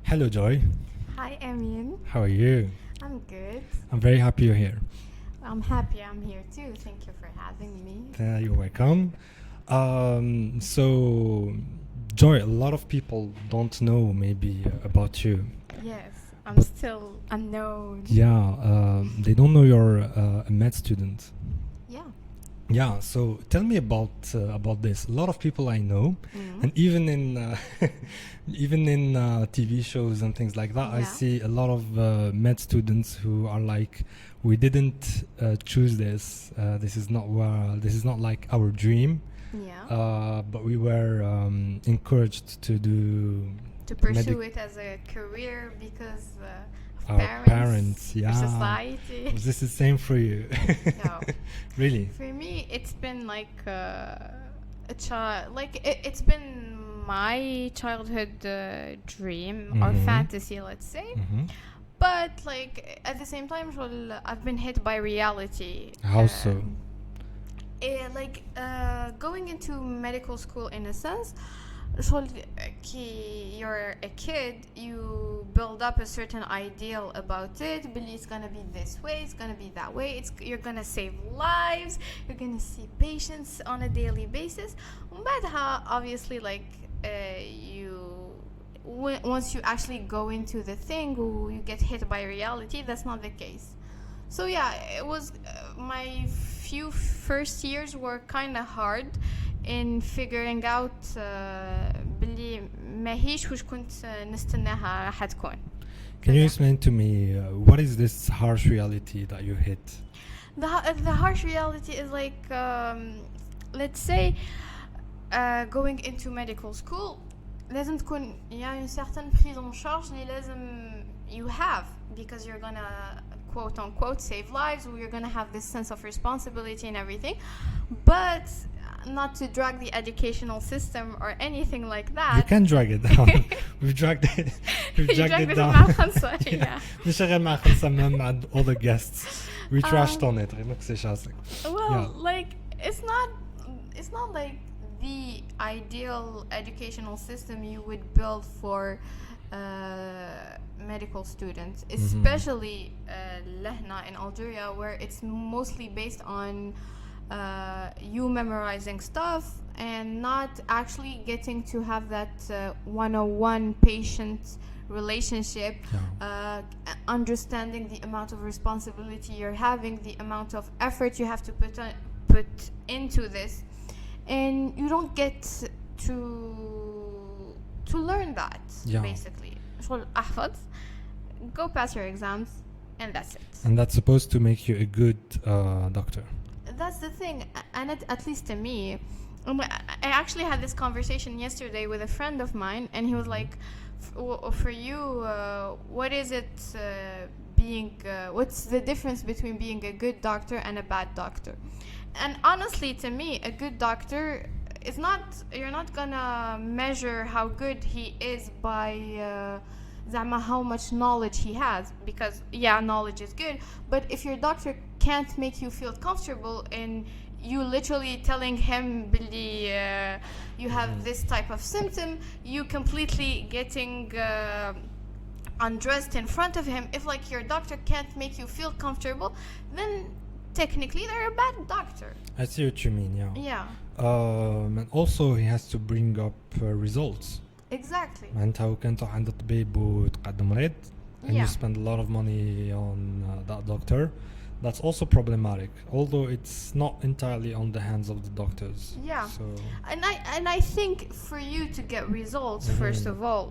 Hello, Joy. Hi, Emin. How are you? I'm good. I'm very happy you're here. I'm happy I'm here too. Thank you for having me. You're welcome. So, Joy, a lot of people don't know maybe about you. Yes, I'm But still unknown. yeah, they don't know you're a med student. Yeah. Yeah, so tell me about this. A lot of people I know, Mhm. and even in even in TV shows and things like that, I Yeah. see a lot of med students who are like, we didn't choose this. This is not like our dream, Yeah. but we were encouraged to do To pursue it as a career because of our parents. or Yeah, society. this is same for you. No. Really. For me, it's been like a child. Like it's been my childhood dream or Mhm. fantasy, let's say. Hmm. But like at the same time, I've been hit by reality. How so? Going into medical school in a sense, you're a kid, you build up a certain ideal about it. Believe it's gonna be this way, it's gonna be that way. You're gonna save lives. You're gonna see patients on a daily basis. But obviously, once you actually go into the thing, you get hit by reality. That's not the case. So yeah, it was my few first years were kind of hard in figuring out بلي ماهيش وش كنت نستناها راح تكون. Can you Yeah. explain to me what is this harsh reality that you hit? The harsh reality is like let's say going into medical school لازم تكون une certaine prise en charge اللي لازم you have because you're gonna quote unquote save lives, or you're gonna have this sense of responsibility and everything, but not to drag the educational system or anything like that. You can drag it down. We've dragged it. We've You dragged dragged it it down. مع الخنصة, yeah. نشتغل مع خمسة مع all the guests. We trashed on it. غير ما تكسيش راسك. Well, Yeah. like it's not like the ideal educational system you would build for medical students, especially لهنا in Algeria, where it's mostly based on you memorizing stuff and not actually getting to have that one-on-one patient relationship, understanding the amount of responsibility you're having, the amount of effort you have to put into this, and you don't get to learn that. Yeah. Basically شغل أحفظ, go pass your exams, and that's it. And that's supposed to make you a good doctor. That's the thing, and at least to me, I actually had this conversation yesterday with a friend of mine, and he was like, for you, what is it what's the difference between being a good doctor and a bad doctor? And honestly, to me, a good doctor is not, you're not gonna measure how good he is by how much knowledge he has, because yeah, knowledge is good, but if your doctor can't make you feel comfortable and you literally telling him Billy, you have this type of symptom, you completely getting undressed in front of him. If like your doctor can't make you feel comfortable, then technically they're a bad doctor. I see what you mean, yeah. Yeah, And also he has to bring up results. exactly. انت لو كنت عند طبيب وتقعد مريض and Yeah. you spend a lot of money on that doctor, that's also problematic, although it's not entirely on the hands of the doctors. Yeah. So And I think for you to get results, first of all,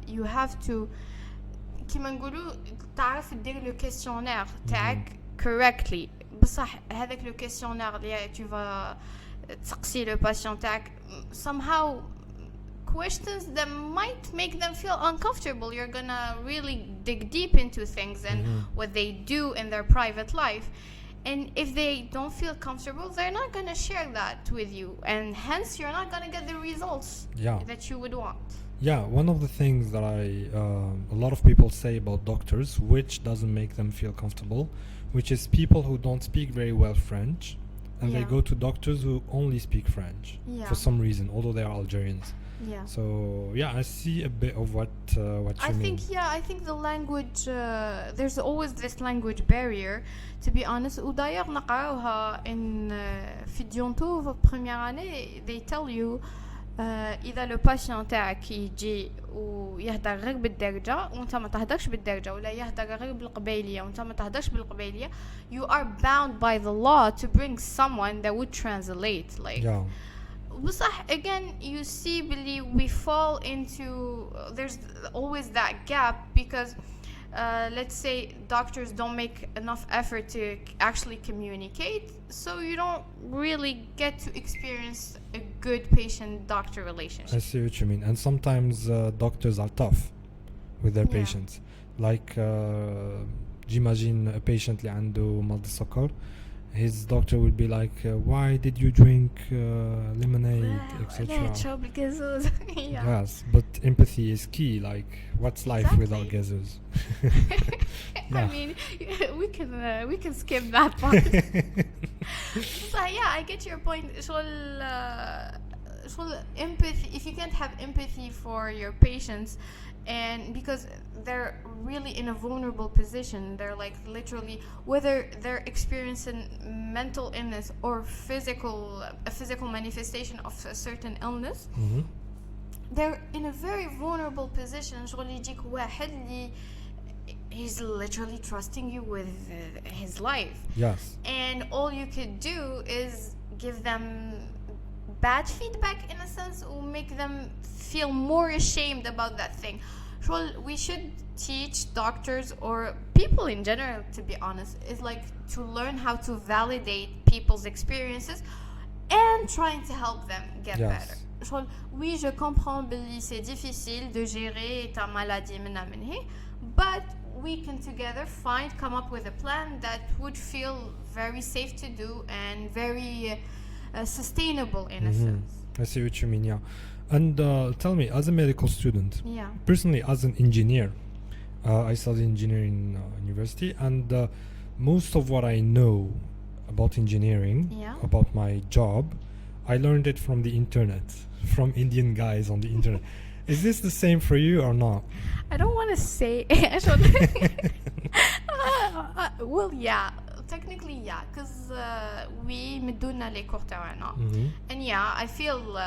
you have to كيما نقولوا تعرف تدير لو كيسيونير تاعك correctly. بصح هذاك لو كيسيونير اللي tu vas تسقسي لو باسيون تاعك somehow questions that might make them feel uncomfortable. You're gonna really dig deep into things and what they do in their private life, and if they don't feel comfortable, they're not gonna share that with you, and hence you're not gonna get the results yeah. that you would want. Yeah, one of the things that a lot of people say about doctors, which doesn't make them feel comfortable, which is people who don't speak very well French, and they Yeah. go to doctors who only speak French Yeah. for some reason, although they are Algerians. Yeah. So yeah, I see a bit of what you I mean. think the language there's always this language barrier to be honest. وداير نقراوها in في ديونتو في première année they tell you اذا لو باشيون تاعك يجي ويهدر غير بالدرجه وانت ما تهدرش بالدرجه ولا يهدر غير بالقبيليه وانت ما تهدرش بالقبيليه, you are bound by the law to bring someone that would translate like Yeah. بصح again you see بلي we fall into there's always that gap because let's say doctors don't make enough effort to actually communicate, so you don't really get to experience a good patient-doctor relationship. I see what you mean. And sometimes doctors are tough with their Yeah. patients. Like j'imagine a patient اللي عنده مرض السكر, his doctor would be like, why did you drink lemonade, etc. Yeah. Yes, but empathy is key. Like, what's life without Exactly. gases? I Yeah. mean, we can skip that part. So yeah, I get your point. Empathy, if you can't have empathy for your patients, and because they're really in a vulnerable position, they're like literally, whether they're experiencing mental illness or a physical manifestation of a certain illness, Mhm. they're in a very vulnerable position. شغل يجيك واحد اللي he's literally trusting you with his life, Yes. and all you could do is give them bad feedback in a sense, or make them feel more ashamed about that thing. Well, we should teach doctors or people in general, to be honest, is like to learn how to validate people's experiences and trying to help them get Yes. better. Well, oui, je comprends que c'est difficile de gérer ta maladie من هي, but we can together come up with a plan that would feel very safe to do and very sustainable in a sense. I see what you mean, yeah. And tell me, as a medical student, Yeah. personally as an engineer, I studied engineering in university, and most of what I know about engineering, Yeah. about my job, I learned it from the internet, from Indian guys on the internet. Is this the same for you or not? I don't want to say well, yeah, technically, yeah, because we مدونا les cours تاعنا, and yeah, I feel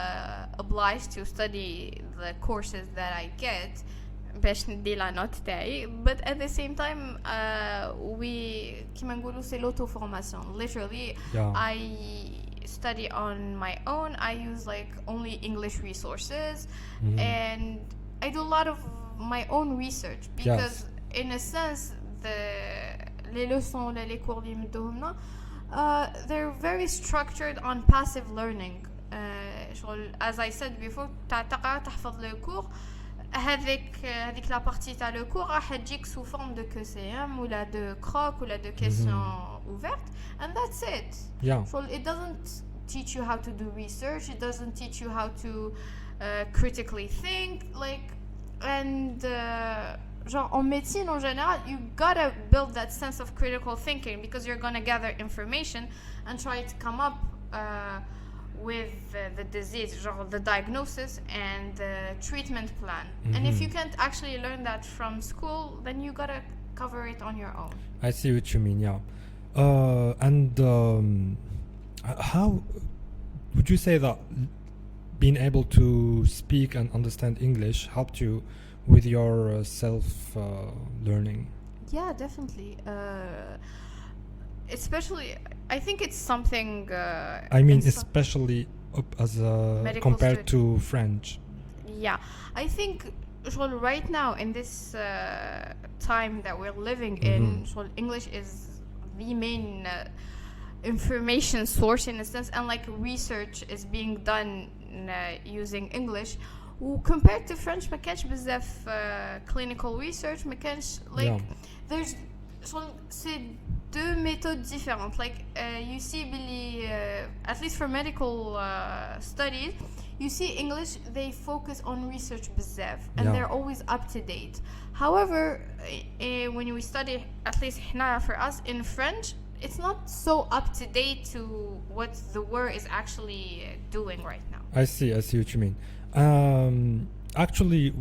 obliged to study the courses that I get باش ندي la note تاعي, but at the same time we كيما نقولوا c'est l'auto-formation. Literally, Yeah. I study on my own. I use like only English resources, and I do a lot of my own research because in a sense les leçons, les cours اللي مدوهمنا, they're very structured on passive learning. As I said before, تقرا تحفظ le cours, هذيك la partie تاع le cours راح تجيك sous forme de QCM ولا de croc ولا de questions ouvertes, and that's it. Yeah. So it doesn't teach you how to do research, it doesn't teach you how to critically think, like, and genre en médecine en général, you gotta build that sense of critical thinking because you're gonna gather information and try to come up with the disease, genre the diagnosis and the treatment plan. And if you can't actually learn that from school, then you gotta cover it on your own. I see what you mean, yeah. And how would you say that being able to speak and understand English helped you with your self learning? Yeah, definitely. Especially, I think it's something. I mean, in some- especially as Medical compared to French. Yeah, I think right now in this time that we're living in, English is the main information source in a sense, and like research is being done using English. Compared to French, ما كانش بزاف clinical research, ما كانش like there's c'est deux méthodes différentes. Like you see Billy, at least for medical studies, you see English, they focus on research بزاف, and they're always up to date. However, when we study, at least for us in French, it's not so up to date to what the word is actually doing right now. I see what you mean. Actually,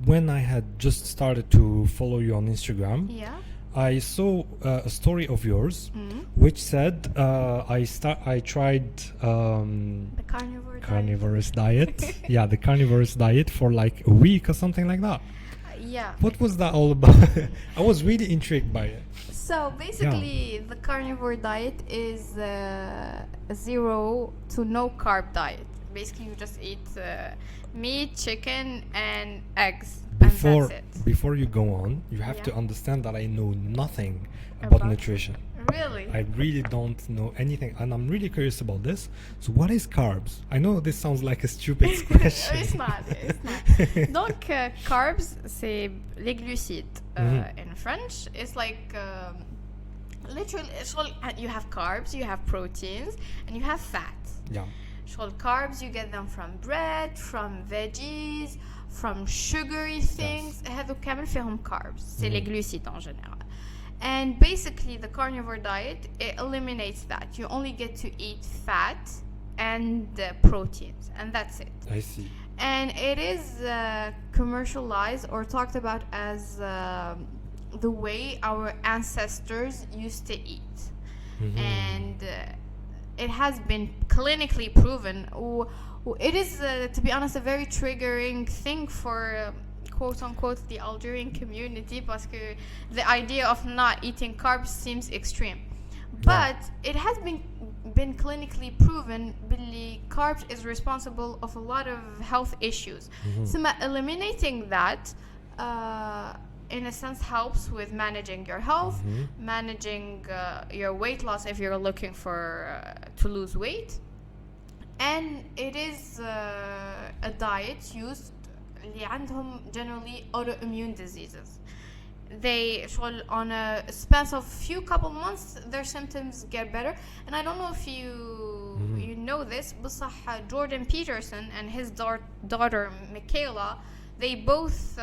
when I had just started to follow you on Instagram, Yeah. I saw a story of yours which said I tried The carnivore diet. carnivorous diet. Yeah, the carnivorous diet for like a week or something like that. Yeah. What was that all about? I was really intrigued by it. So basically, the carnivore diet is a zero to no carb diet. Basically, you just eat meat, chicken, and eggs, and that's it. Before you go on, you have to Yeah. understand that I know nothing about About- nutrition. Really? I really don't know anything, and I'm really curious about this. So, what is carbs? I know this sounds like a stupid question. It's not. It's not. Donc, carbs, c'est les glucides. In French, it's like literally. You have carbs, you have proteins, and you have fat. Yeah. So carbs, you get them from bread, from veggies, from sugary things. هذو كامل فيهم carbs. C'est les glucides en général. And basically, the carnivore diet, it eliminates that. You only get to eat fat and proteins, and that's it. I see. And it is commercialized or talked about as the way our ancestors used to eat. And it has been clinically proven. It is, to be honest, a very triggering thing for quote unquote the Algerian community, because the idea of not eating carbs seems extreme. But it has been clinically proven that carbs is responsible of a lot of health issues. So eliminating that in a sense helps with managing your health, managing your weight loss if you're looking for to lose weight. And it is a diet used اللي عندهم generally autoimmune diseases. They on a span of few couple months their symptoms get better. And I don't know if you know this, بصح Jordan Peterson and his daughter Michaela, they both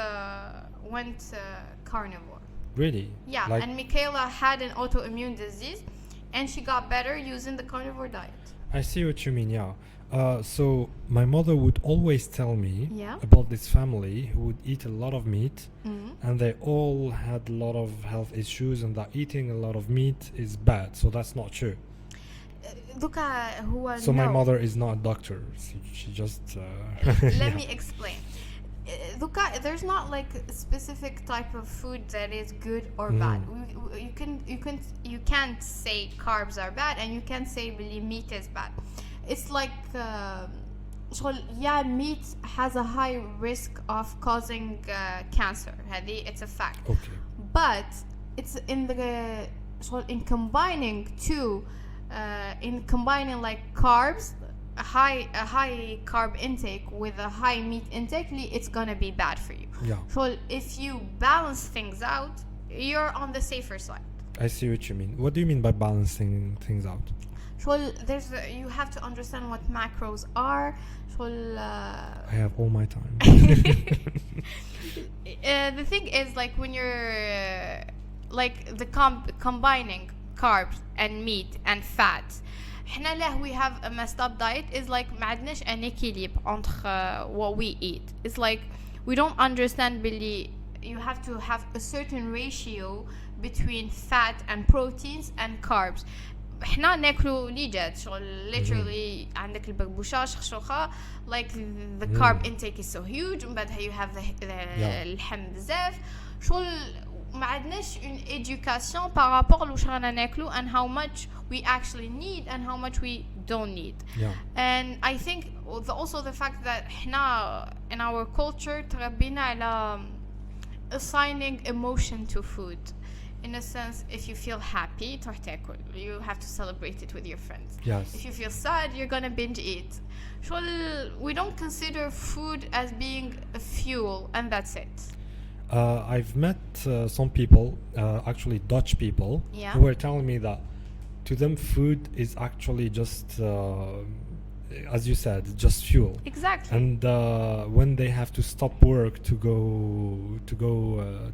went carnivore. Really? Yeah, Like, and Michaela had an autoimmune disease and she got better using the carnivore diet. I see what you mean, yeah. So my mother would always tell me Yeah. about this family who would eat a lot of meat, and they all had a lot of health issues, and that eating a lot of meat is bad. So that's not true. دوكا هو So my no. mother is not a doctor. She just Let me explain. دوكا there's not like a specific type of food that is good or bad. You can't say carbs are bad, and you can't say really meat is bad. It's like meat has a high risk of causing cancer. It's a fact. Okay. But it's in combining two, in combining like carbs, a high carb intake with a high meat intake, it's gonna be bad for you. Yeah. So if you balance things out, you're on the safer side. I see what you mean. What do you mean by balancing things out? So you have to understand what macros are. So I have all my time. the thing is, like when you're like the combining carbs and meat and fats, we have a messed up diet. Is like ما عندناش an équilibre entre what we eat. It's like we don't understand really. You have to have a certain ratio between fat and proteins and carbs. احنا ناكلوا ليجات شغل literally عندك البقبوشة شخشوخة, like the carb intake is so huge, ومن بعدها you have the اللحم بزاف شغل ما عندناش une éducation par rapport لوش رانا ناكلوا and how much we actually need and how much we don't need. Yeah. And I think also the fact that احنا in our culture تربينا على assigning emotion to food. In a sense, if you feel happy, you have to celebrate it with your friends. Yes. If you feel sad, you're gonna binge eat. We don't consider food as being a fuel, and that's it. I've met some people, actually Dutch people, Yeah. who were telling me that to them food is actually just, as you said, just fuel. Exactly. And when they have to stop work to go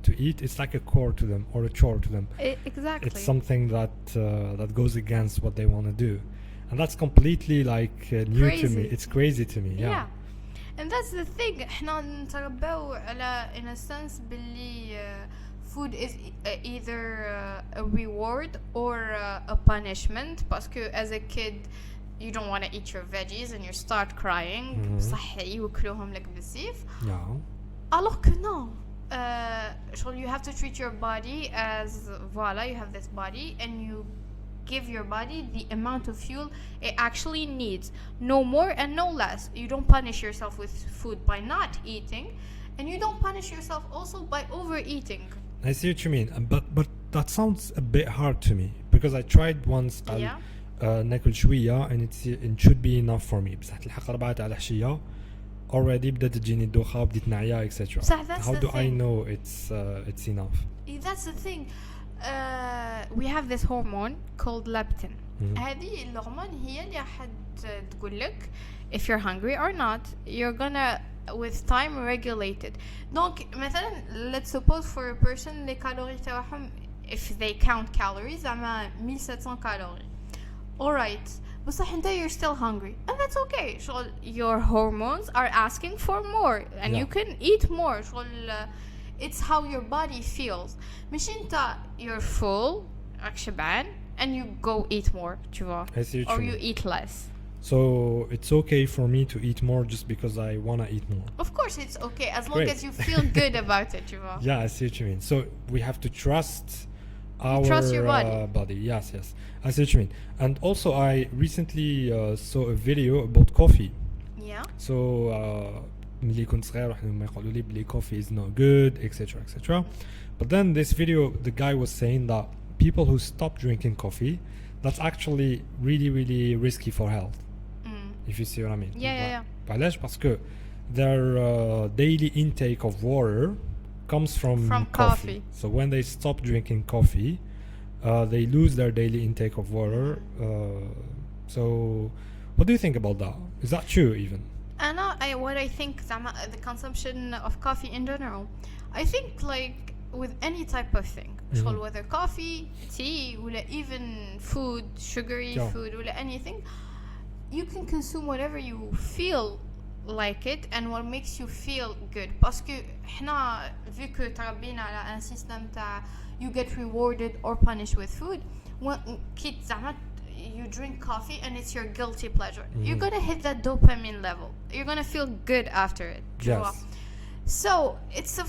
to eat, it's like a chore to them or a chore to them. Exactly. It's something that that goes against what they want to do, and that's completely like new to me. Crazy. It's crazy to me. Yeah. and that's the thing. احنا نتربوا على in a sense باللي food is either a reward or a punishment. Because as a kid you don't want to eat your veggies and you start crying. صحي وكلوهم لك بالسيف. Yeah. Alors que non. So you have to treat your body as voila, you have this body and you give your body the amount of fuel it actually needs, no more and no less. You don't punish yourself with food by not eating, and you don't punish yourself also by overeating. I see what you mean, but that sounds a bit hard to me because I tried once. Yeah. ناكل شوية and it should be enough for me. بصح تلحق 4 على العشية already بدأت تجيني الدوخة بديت نعيا etc. How do I know it's enough? That's the thing. We have this hormone called leptin. هذه الهرمون هي اللي راح تقول لك if you're hungry or not, you're gonna with time regulate it. Donc مثلا let's suppose for a person les calories تاعهم if they count calories زعما 1700 calories. Alright, بصح انت you're still hungry and that's okay. So your hormones are asking for more and you can eat more. So it's how your body feels. مش انت you're full راك شبعان and you go eat more tu vois, or you eat less. So it's okay for me to eat more just because I wanna eat more. Of course it's okay as long as you feel good about it tu vois. Yeah, I see what you mean. So we have to trust your body. Yes, I see what you mean. And also I recently saw a video about coffee. Yeah. So ملي كنت صغير واحد يقولوا لي بلي coffee is not good etc. But then this video the guy was saying that people who stop drinking coffee, that's actually really risky for health. If you see what I mean. Yeah. علاش parce que their daily intake of water comes from coffee. So when they stop drinking coffee, they lose their daily intake of water. So what do you think about that? Is that true even? What I think the consumption of coffee in general, I think like with any type of thing, whether coffee, tea, or even food, sugary food, or anything, you can consume whatever you feel like it and what makes you feel good. Parce que احنا vu que تربينا على un système تاع you get rewarded or punished with food, كي زعما you drink coffee and it's your guilty pleasure, you're gonna hit that dopamine level, you're gonna feel good after it. Yes. So it's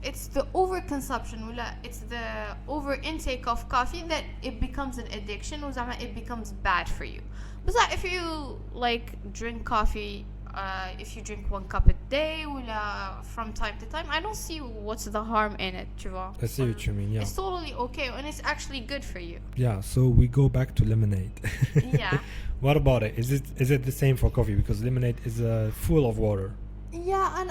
it's the overconsumption, it's the over intake of coffee that it becomes an addiction, it becomes bad for you. But if you like drink coffee, if you drink 1 cup a day from time to time, I don't see what's the harm in it. I see what you mean. Yeah, it's totally okay and it's actually good for you. Yeah, so we go back to lemonade. Yeah. What about it? Is it the same for coffee? Because lemonade is full of water. Yeah, and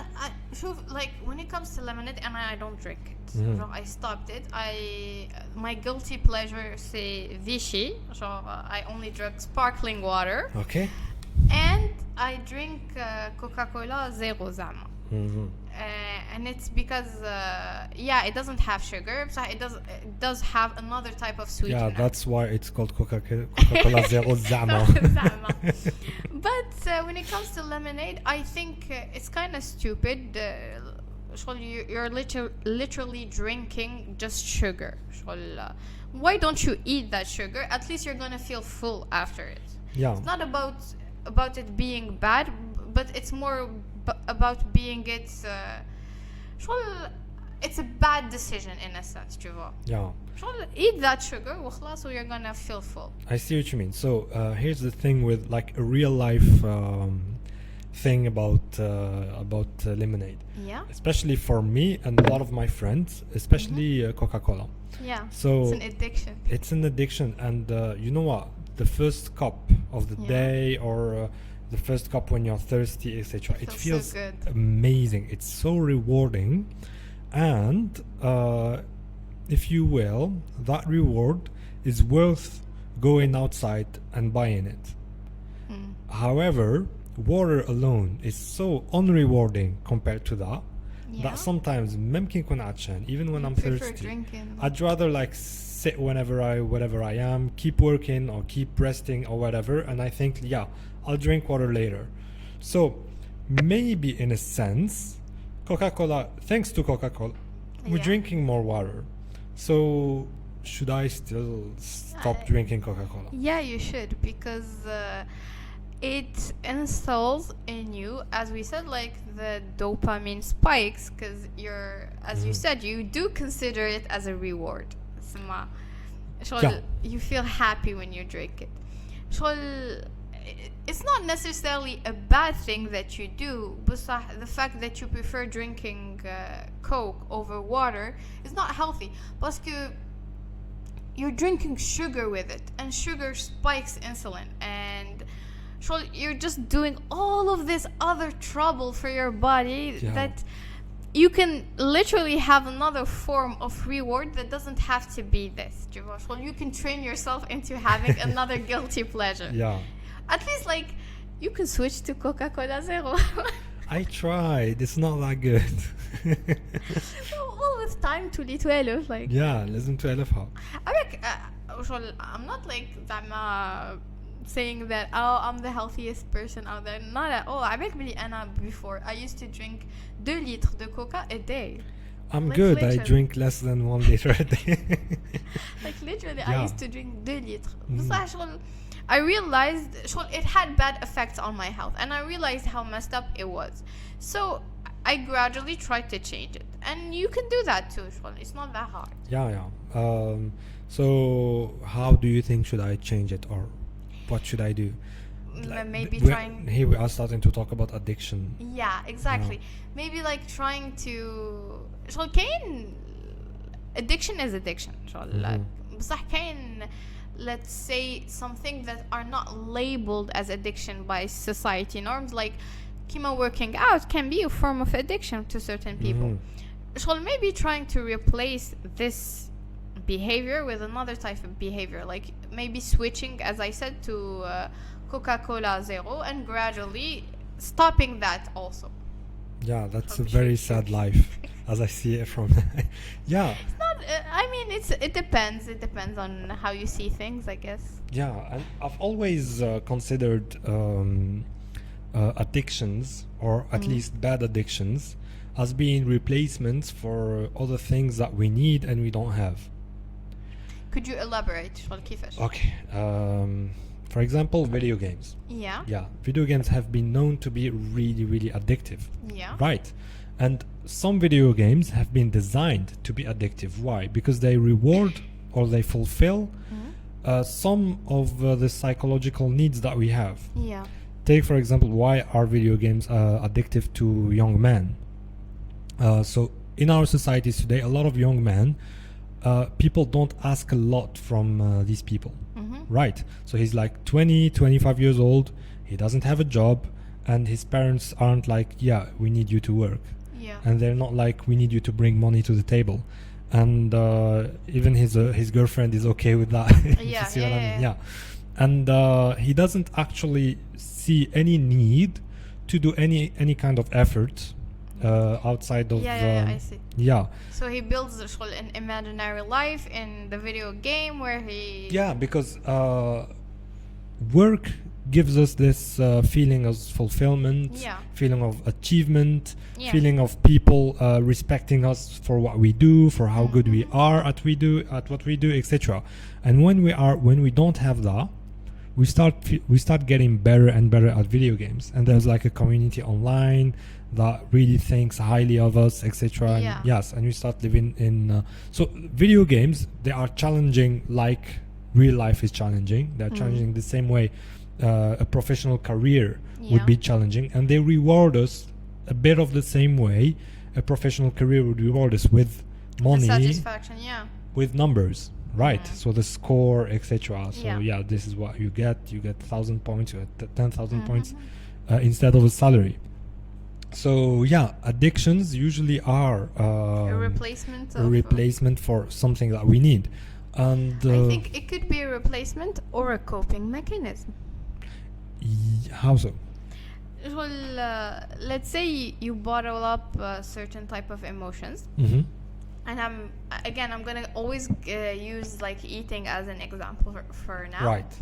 like when it comes to lemonade, and I don't drink it. So I stopped it. My guilty pleasure say Vichy. So I only drink sparkling water. Okay. And I drink Coca-Cola Zero Zama. And it's because it doesn't have sugar, so it does have another type of sweetener. Yeah, that's why it's called Coca-Cola Zero Zama. But when it comes to lemonade, I think it's kind of stupid. You're literally drinking just sugar. Why don't you eat that sugar? At least you're gonna feel full after it. Yeah. It's not about it being bad, but it's more about being it's a bad decision in a sense, tu vois. Yeah. Eat that sugar وخلاص so you're gonna feel full. I see what you mean. So here's the thing with like a real life thing about lemonade. Yeah. Especially for me and a lot of my friends, especially Coca-Cola. Yeah. So it's an addiction. It's an addiction, and you know what? The first cup of the day or the first cup when you're thirsty, etc. It feels so good. Amazing. It's so rewarding, and if you will, that reward is worth going outside and buying it. However, water alone is so unrewarding compared to that. That sometimes ممكن يكون عطشان even when I'm thirsty. I'd rather like sit whatever I am, keep working or keep resting or whatever, and I think I'll drink water later. So maybe in a sense, Coca-Cola, thanks to Coca-Cola, we're Yeah. drinking more water. So should I still stop drinking Coca-Cola? Yeah, you should, because it installs in you, as we said, like the dopamine spikes, because as you said, you do consider it as a reward. اسمع. Yeah. You feel happy when you drink it. It's not necessarily a bad thing that you do, but the fact that you prefer drinking Coke over water is not healthy, because you're drinking sugar with it, and sugar spikes insulin, and you're just doing all of this other trouble for your body that you can literally have another form of reward that doesn't have to be this. You can train yourself into having another guilty pleasure. Yeah. At least, like, you can switch to Coca-Cola Zero. I tried. It's not that good. Well, with time, تولي 12, like. Yeah, لازم تعرفها. I'm not like saying that I'm the healthiest person out there. Not at all. Before I used to drink 2 liters de Coca a day. I'm Like, good. I literally. drink less than 1 liter a day. Like literally, Yeah. I used to drink 2 liters. بصراحة شغل I realized it had bad effects on my health, and I realized how messed up it was. So I gradually tried to change it, and you can do that too. It's not that hard. Yeah. So how do you think should I change it, or what should I do? Maybe trying. Here we are starting to talk about addiction. Yeah, exactly. Maybe like trying to. Addiction is addiction. بصح كاين, let's say, something that are not labeled as addiction by society norms, like kima working out can be a form of addiction to certain people. Maybe trying to replace this behavior with another type of behavior, like maybe switching, as I said, to Coca-Cola Zero, and gradually stopping that also. Yeah, that's a very sad life, as I see it from. Yeah. It's not. I mean, it depends. It depends on how you see things, I guess. Yeah, and I've always considered addictions, or at least bad addictions, as being replacements for other things that we need and we don't have. Could you elaborate? كيفاش? Okay. For example, video games. Yeah. Yeah, video games have been known to be really, really addictive. Yeah. Right. And some video games have been designed to be addictive. Why? Because they reward or they fulfill some of the psychological needs that we have. Yeah. Take, for example, why are video games addictive to young men? So in our societies today, a lot of young men, people don't ask a lot from these people. Right. So he's like 20, 25 years old. He doesn't have a job, and his parents aren't like, yeah, we need you to work. Yeah. And they're not like, we need you to bring money to the table. And even his girlfriend is okay with that. Yeah, See what I mean? yeah. And he doesn't actually see any need to do any kind of effort outside of I see. yeah. So he builds an imaginary life in the video game where he. Yeah, because work gives us this feeling of fulfillment, feeling of achievement, feeling of people respecting us for what we do, for how good we are at what we do, etc. And when we don't have that, we start getting better and better at video games, and there's like a community online that really thinks highly of us, etc. And we start living in so video games, they are challenging like real life is challenging. They're challenging the same way a professional career would be challenging, and they reward us a bit of the same way a professional career would reward us with money, satisfaction, with numbers, right? So the score, etc. So this is what you get 1,000 points, you get 10,000 points instead of a salary. So addictions usually are a replacement for something that we need, and I think it could be a replacement or a coping mechanism. How so? Well, let's say you bottle up a certain type of emotions, and I'm gonna always use like eating as an example for now. Right.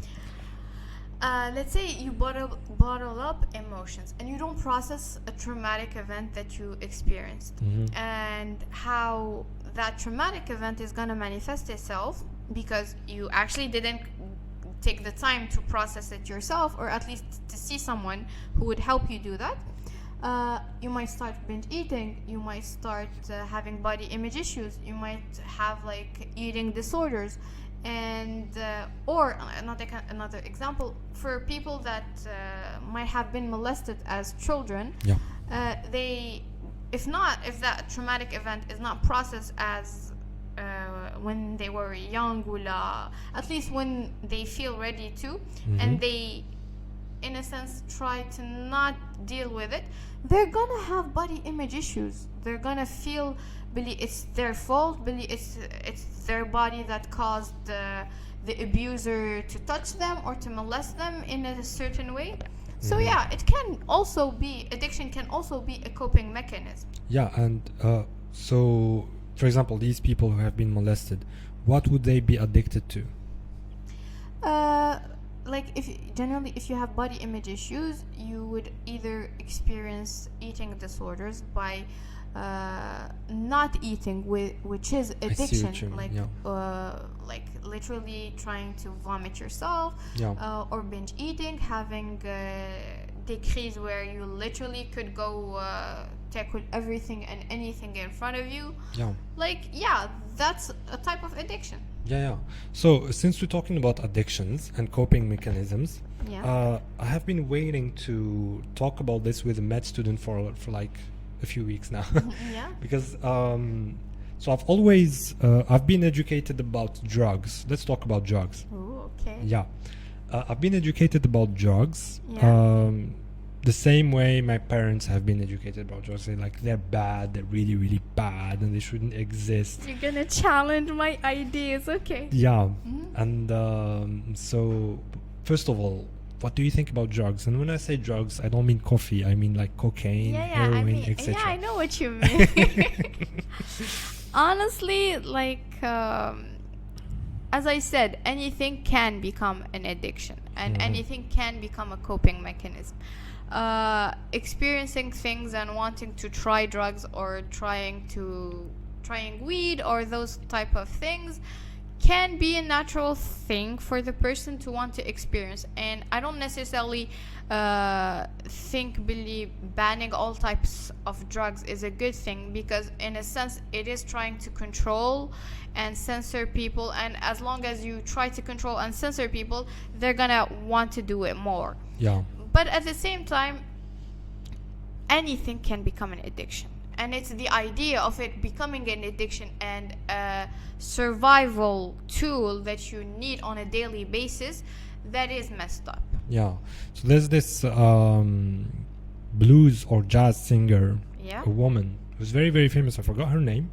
let's say you bottle up emotions and you don't process a traumatic event that you experienced, and how that traumatic event is going to manifest itself because you actually didn't take the time to process it yourself, or at least to see someone who would help you do that. You might start binge eating, you might start having body image issues, you might have like eating disorders, and or another example, for people that might have been molested as children, they, if that traumatic event is not processed as when they were young, or at least when they feel ready to, and they in a sense try to not deal with it, they're gonna have body image issues. They're gonna feel it's their fault, it's their body that caused the abuser to touch them or to molest them in a certain way. So yeah, it can also be, addiction can also be a coping mechanism. Yeah, and so for example, these people who have been molested, what would they be addicted to? Like if you have body image issues, you would either experience eating disorders by not eating, which is addiction, like literally trying to vomit yourself, or binge eating, having des crises where you literally could go tackle everything and anything in front of you. That's a type of addiction. So since we're talking about addictions and coping mechanisms, I have been waiting to talk about this with a med student for like a few weeks now. Because so I've been educated about drugs. Let's talk about drugs. Oh, okay. I've been educated about drugs the same way my parents have been educated about drugs. They're bad, they're really, really bad, and they shouldn't exist. You're gonna challenge my ideas, okay? And so first of all, what do you think about drugs? And when I say drugs, I don't mean coffee, I mean like cocaine, heroin, etc. I know what you mean. Honestly, as I said, anything can become an addiction, and anything can become a coping mechanism. Experiencing things and wanting to try drugs or trying weed or those type of things can be a natural thing for the person to want to experience. And I don't necessarily think banning all types of drugs is a good thing, because in a sense it is trying to control and censor people, and as long as you try to control and censor people, they're gonna want to do it more. But at the same time, anything can become an addiction, and it's the idea of it becoming an addiction and a survival tool that you need on a daily basis that is messed up. So there's this blues or jazz singer, a woman who's very, very famous. I forgot her name,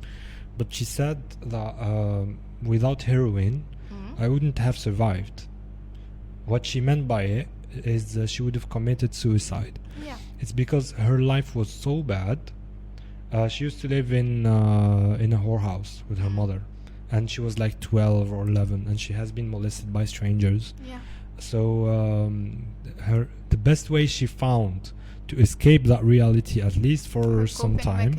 but she said that without heroin, I wouldn't have survived. What she meant by it is she would have committed suicide. It's because her life was so bad. She used to live in a whorehouse with her mother, and she was like 12 or 11, and she has been molested by strangers. So the best way she found to escape that reality, at least for some time,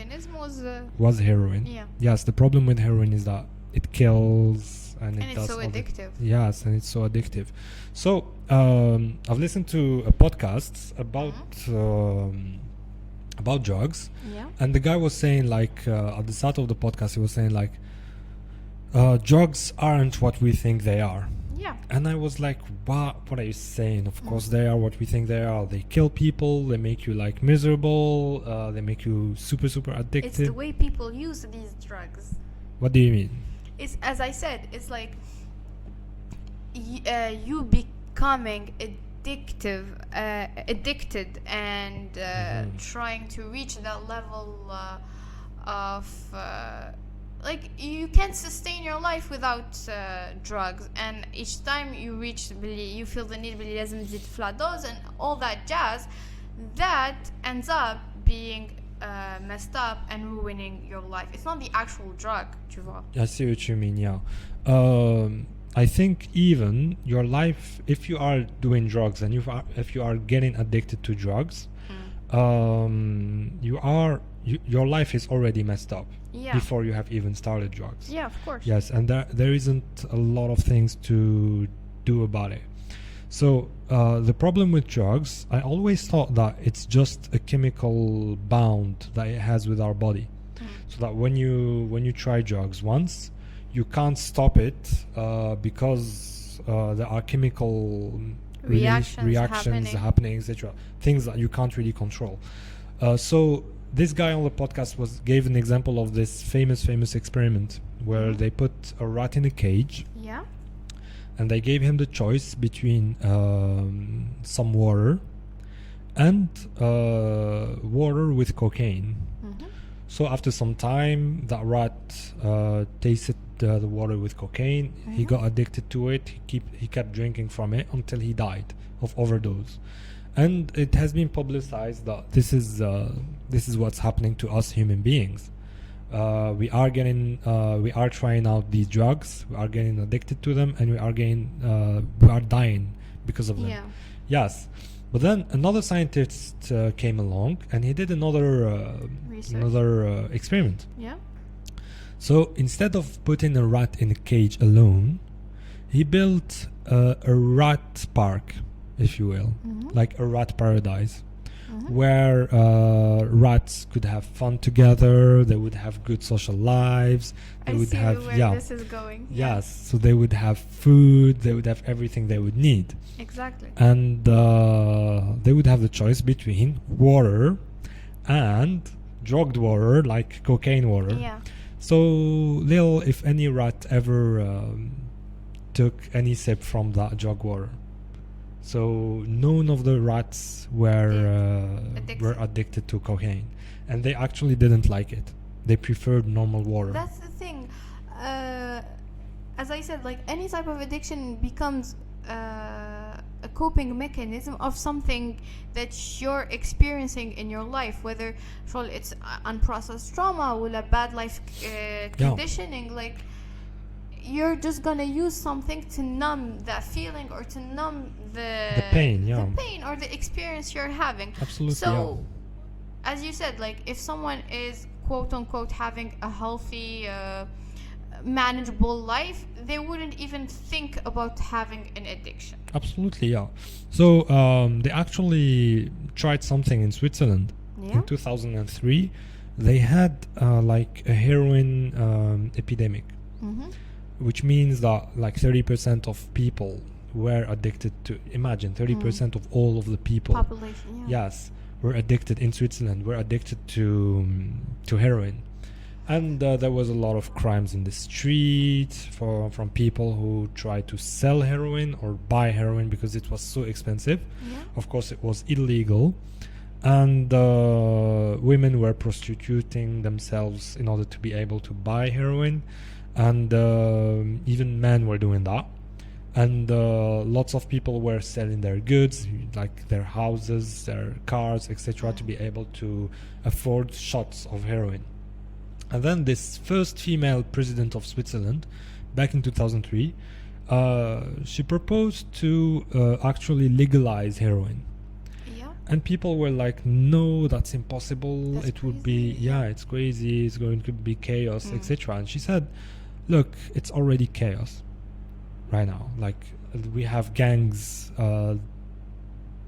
was heroin. Yes, the problem with heroin is that it kills. And it's so addictive. Yes, and it's so addictive. So I've listened to a podcast about drugs, and the guy was saying at the start of the podcast, he was saying drugs aren't what we think they are. And I was like, what are you saying? Of course they are what we think they are. They kill people, they make you miserable, they make you super, super addicted. It's the way people use these drugs. What do you mean? It's, as I said, it's like you becoming addicted and trying to reach that level of you can't sustain your life without drugs, and each time you feel the need لازم تزيد في la dose and all that jazz, that ends up being messed up and ruining your life. It's not the actual drug, tu vois. I see what you mean, I think even your life, if you are doing drugs and if you are getting addicted to drugs, your life is already messed up before you have even started drugs. Yeah, of course. Yes, and there isn't a lot of things to do about it. So the problem with drugs, I always thought that it's just a chemical bound that it has with our body. So that when you try drugs once, you can't stop it because there are chemical reactions happening, etc. Things that you can't really control. So this guy on the podcast gave an example of this famous experiment where they put a rat in a cage. Yeah. And they gave him the choice between some water and water with cocaine. So after some time, that rat tasted the water with cocaine. He got addicted to it. He kept drinking from it until he died of overdose. And it has been publicized that this is what's happening to us human beings. We are trying out these drugs. We are getting addicted to them, and we are dying because of them. Yeah. Yes. But then another scientist came along, and he did another experiment. Yeah. So instead of putting a rat in a cage alone, he built a rat park, if you will, like a rat paradise, where rats could have fun together. They would have good social lives. They would have where this is going. Yes, so they would have food. They would have everything they would need. Exactly. And they would have the choice between water and drugged water, like cocaine water. Yeah. So if any rat ever took any sip from that drug water. So none of the rats were addicted to cocaine, and they actually didn't like it. They preferred normal water. That's the thing. As I said, like any type of addiction becomes a coping mechanism of something that you're experiencing in your life, whether it's unprocessed trauma or a bad life conditioning. Like, you're just gonna use something to numb that feeling or to numb the pain, the pain or the experience you're having. Absolutely. So, as you said, like if someone is quote unquote having a healthy, manageable life, they wouldn't even think about having an addiction. Absolutely, yeah. So they actually tried something in Switzerland in 2003. They had like a heroin epidemic. Which means that like 30% of people were addicted to, imagine 30% of all of the people, population, yes, were addicted in Switzerland, were addicted to heroin. And there was a lot of crimes in the street from people who tried to sell heroin or buy heroin because it was so expensive. Of course it was illegal, and women were prostituting themselves in order to be able to buy heroin. And even men were doing that. And lots of people were selling their goods, like their houses, their cars, etc., to be able to afford shots of heroin. And then this first female president of Switzerland, back in 2003, she proposed to actually legalize heroin. And people were like, no, that's impossible. It would be, it's crazy. It's going to be chaos, etc. And she said, look, it's already chaos right now. Like, we have gangs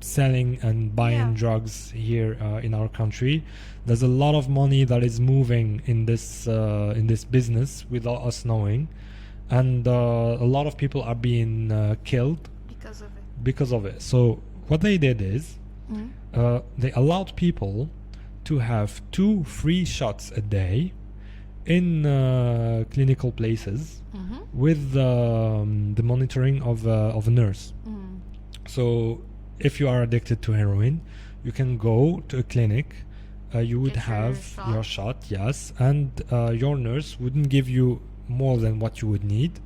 selling and buying drugs here in our country. There's a lot of money that is moving in this business without us knowing, and a lot of people are being killed because of it. So what they did is they allowed people to have 2 free shots a day in clinical places with the monitoring of a nurse. So if you are addicted to heroin, you can go to a clinic, you would have your shot, yes, and your nurse wouldn't give you more than what you would need.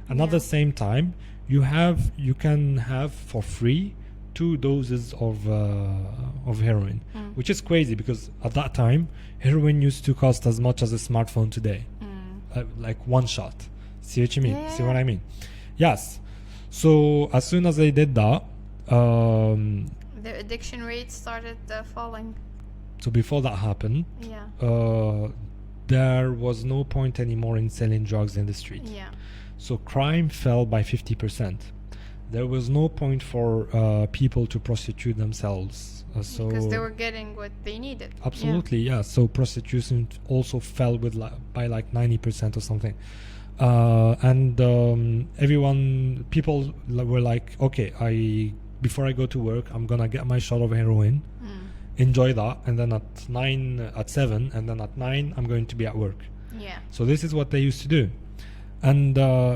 And at the same time, you can have for free 2 doses of heroin, which is crazy because at that time heroin used to cost as much as a smartphone today, like 1 shot. See what you mean? See what I mean? Yes. So as soon as they did that, Their addiction rate started falling. so before that happened, Yeah. there was no point anymore in selling drugs in the street. Yeah. So crime fell by 50%. There was no point for people to prostitute themselves. So Because they were getting what they needed. absolutely, yeah. So prostitution also fell with by like 90% or something. And people were like, okay, before I go to work, I'm gonna get my shot of heroin, enjoy that, and then at 7, and then at 9, I'm going to be at work. Yeah. So this is what they used to do. And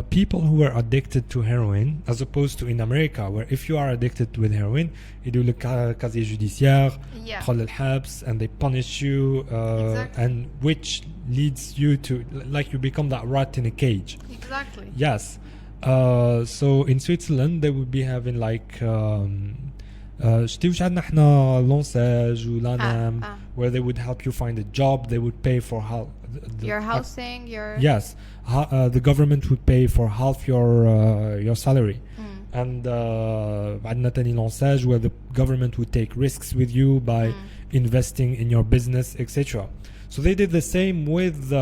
people who were addicted to heroin, as opposed to in America, where if you are addicted with heroin, يدوا لك casier judiciaire, Yeah. تدخل الحبس, and they punish you, Exactly. and which leads you to, like, you become that rat in a cage. Exactly. Yes. So in Switzerland, they would be having like شتي وش عندنا احنا لونساج ولانام, where they would help you find a job. They would pay for Your housing, your... Yes, the government would pay for half your salary. And عندنا تاني لونساج, where the government would take risks with you by investing in your business, etc. So they did the same with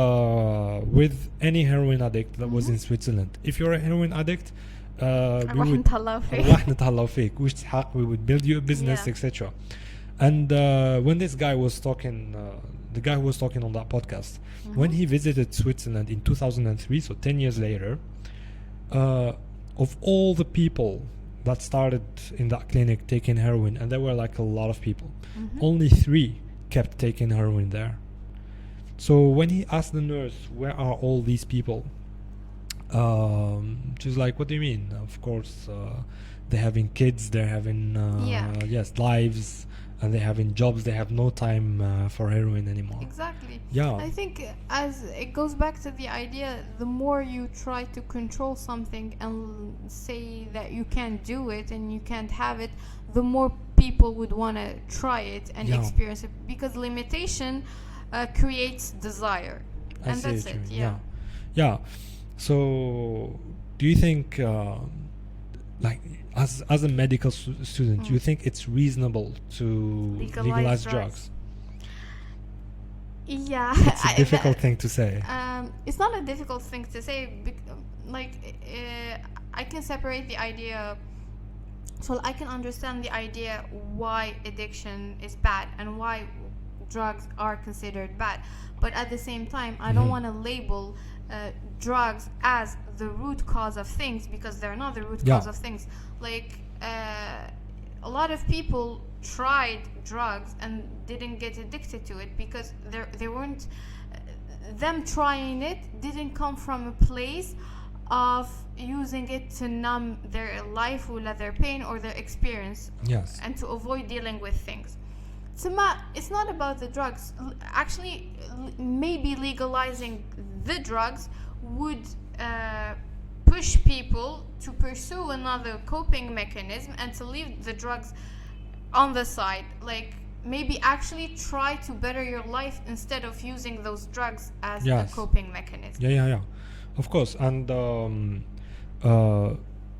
any heroin addict that was in Switzerland. If you're a heroin addict, we would أرواح نتهلاو فيك, وش تحق, we would build you a business, Yeah. etc. And when this guy was talking, the guy who was talking on that podcast, when he visited Switzerland in 2003, so 10 years later, of all the people that started in that clinic taking heroin, and there were like a lot of people, only 3 kept taking heroin there. So when he asked the nurse, where are all these people? She's like, what do you mean? Of course, they're having kids, they're having lives, and they're having jobs. They have no time for heroin anymore. Exactly. Yeah. I think as it goes back to the idea, the more you try to control something and say that you can't do it and you can't have it, the more people would want to try it and experience it, because limitation creates desire. And that's it. Yeah. So do you think like as a medical student, do you think it's reasonable to legalize drugs? Yeah. It's a difficult thing to say. It's not a difficult thing to say. I can separate the idea. So I can understand the idea why addiction is bad and why drugs are considered bad. But at the same time, I don't want to label drugs as the root cause of things, because they're not the root cause of things. Like a lot of people tried drugs and didn't get addicted to it because they weren't them trying it didn't come from a place of using it to numb their life or their pain or their experience, and to avoid dealing with things. It's not about the drugs. Actually, maybe legalizing the drugs would push people to pursue another coping mechanism and to leave the drugs on the side. Like, maybe actually try to better your life instead of using those drugs as a coping mechanism. Yeah. Of course. And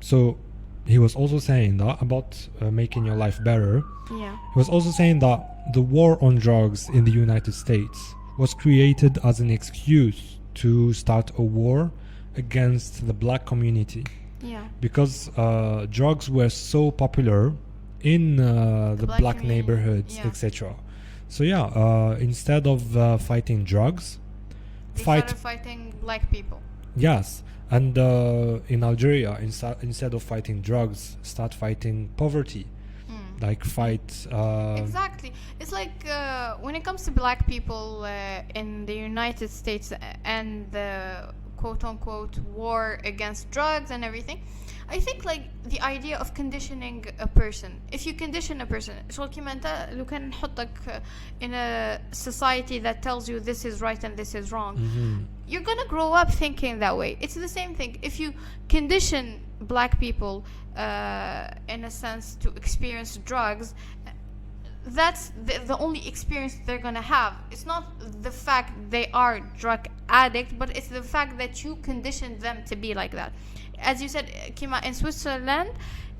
so he was also saying that about making your life better. Yeah. He was also saying that the war on drugs in the United States was created as an excuse to start a war against the black community. Yeah. Because drugs were so popular in the black neighborhoods, etc. So instead of fighting drugs, they started fighting black people. Yes. And in Algeria, instead of fighting drugs, start fighting poverty. Like fight... Exactly. It's like when it comes to black people in the United States and the quote-unquote war against drugs and everything, I think like the idea of conditioning a person. If you condition a person, شغل كيما أنت لو كان نحطك in a society that tells you this is right and this is wrong, you're gonna grow up thinking that way. It's the same thing. If you condition black people in a sense to experience drugs, that's the only experience they're gonna have. It's not the fact they are drug addict, but it's the fact that you conditioned them to be like that. As you said, Kima, in Switzerland,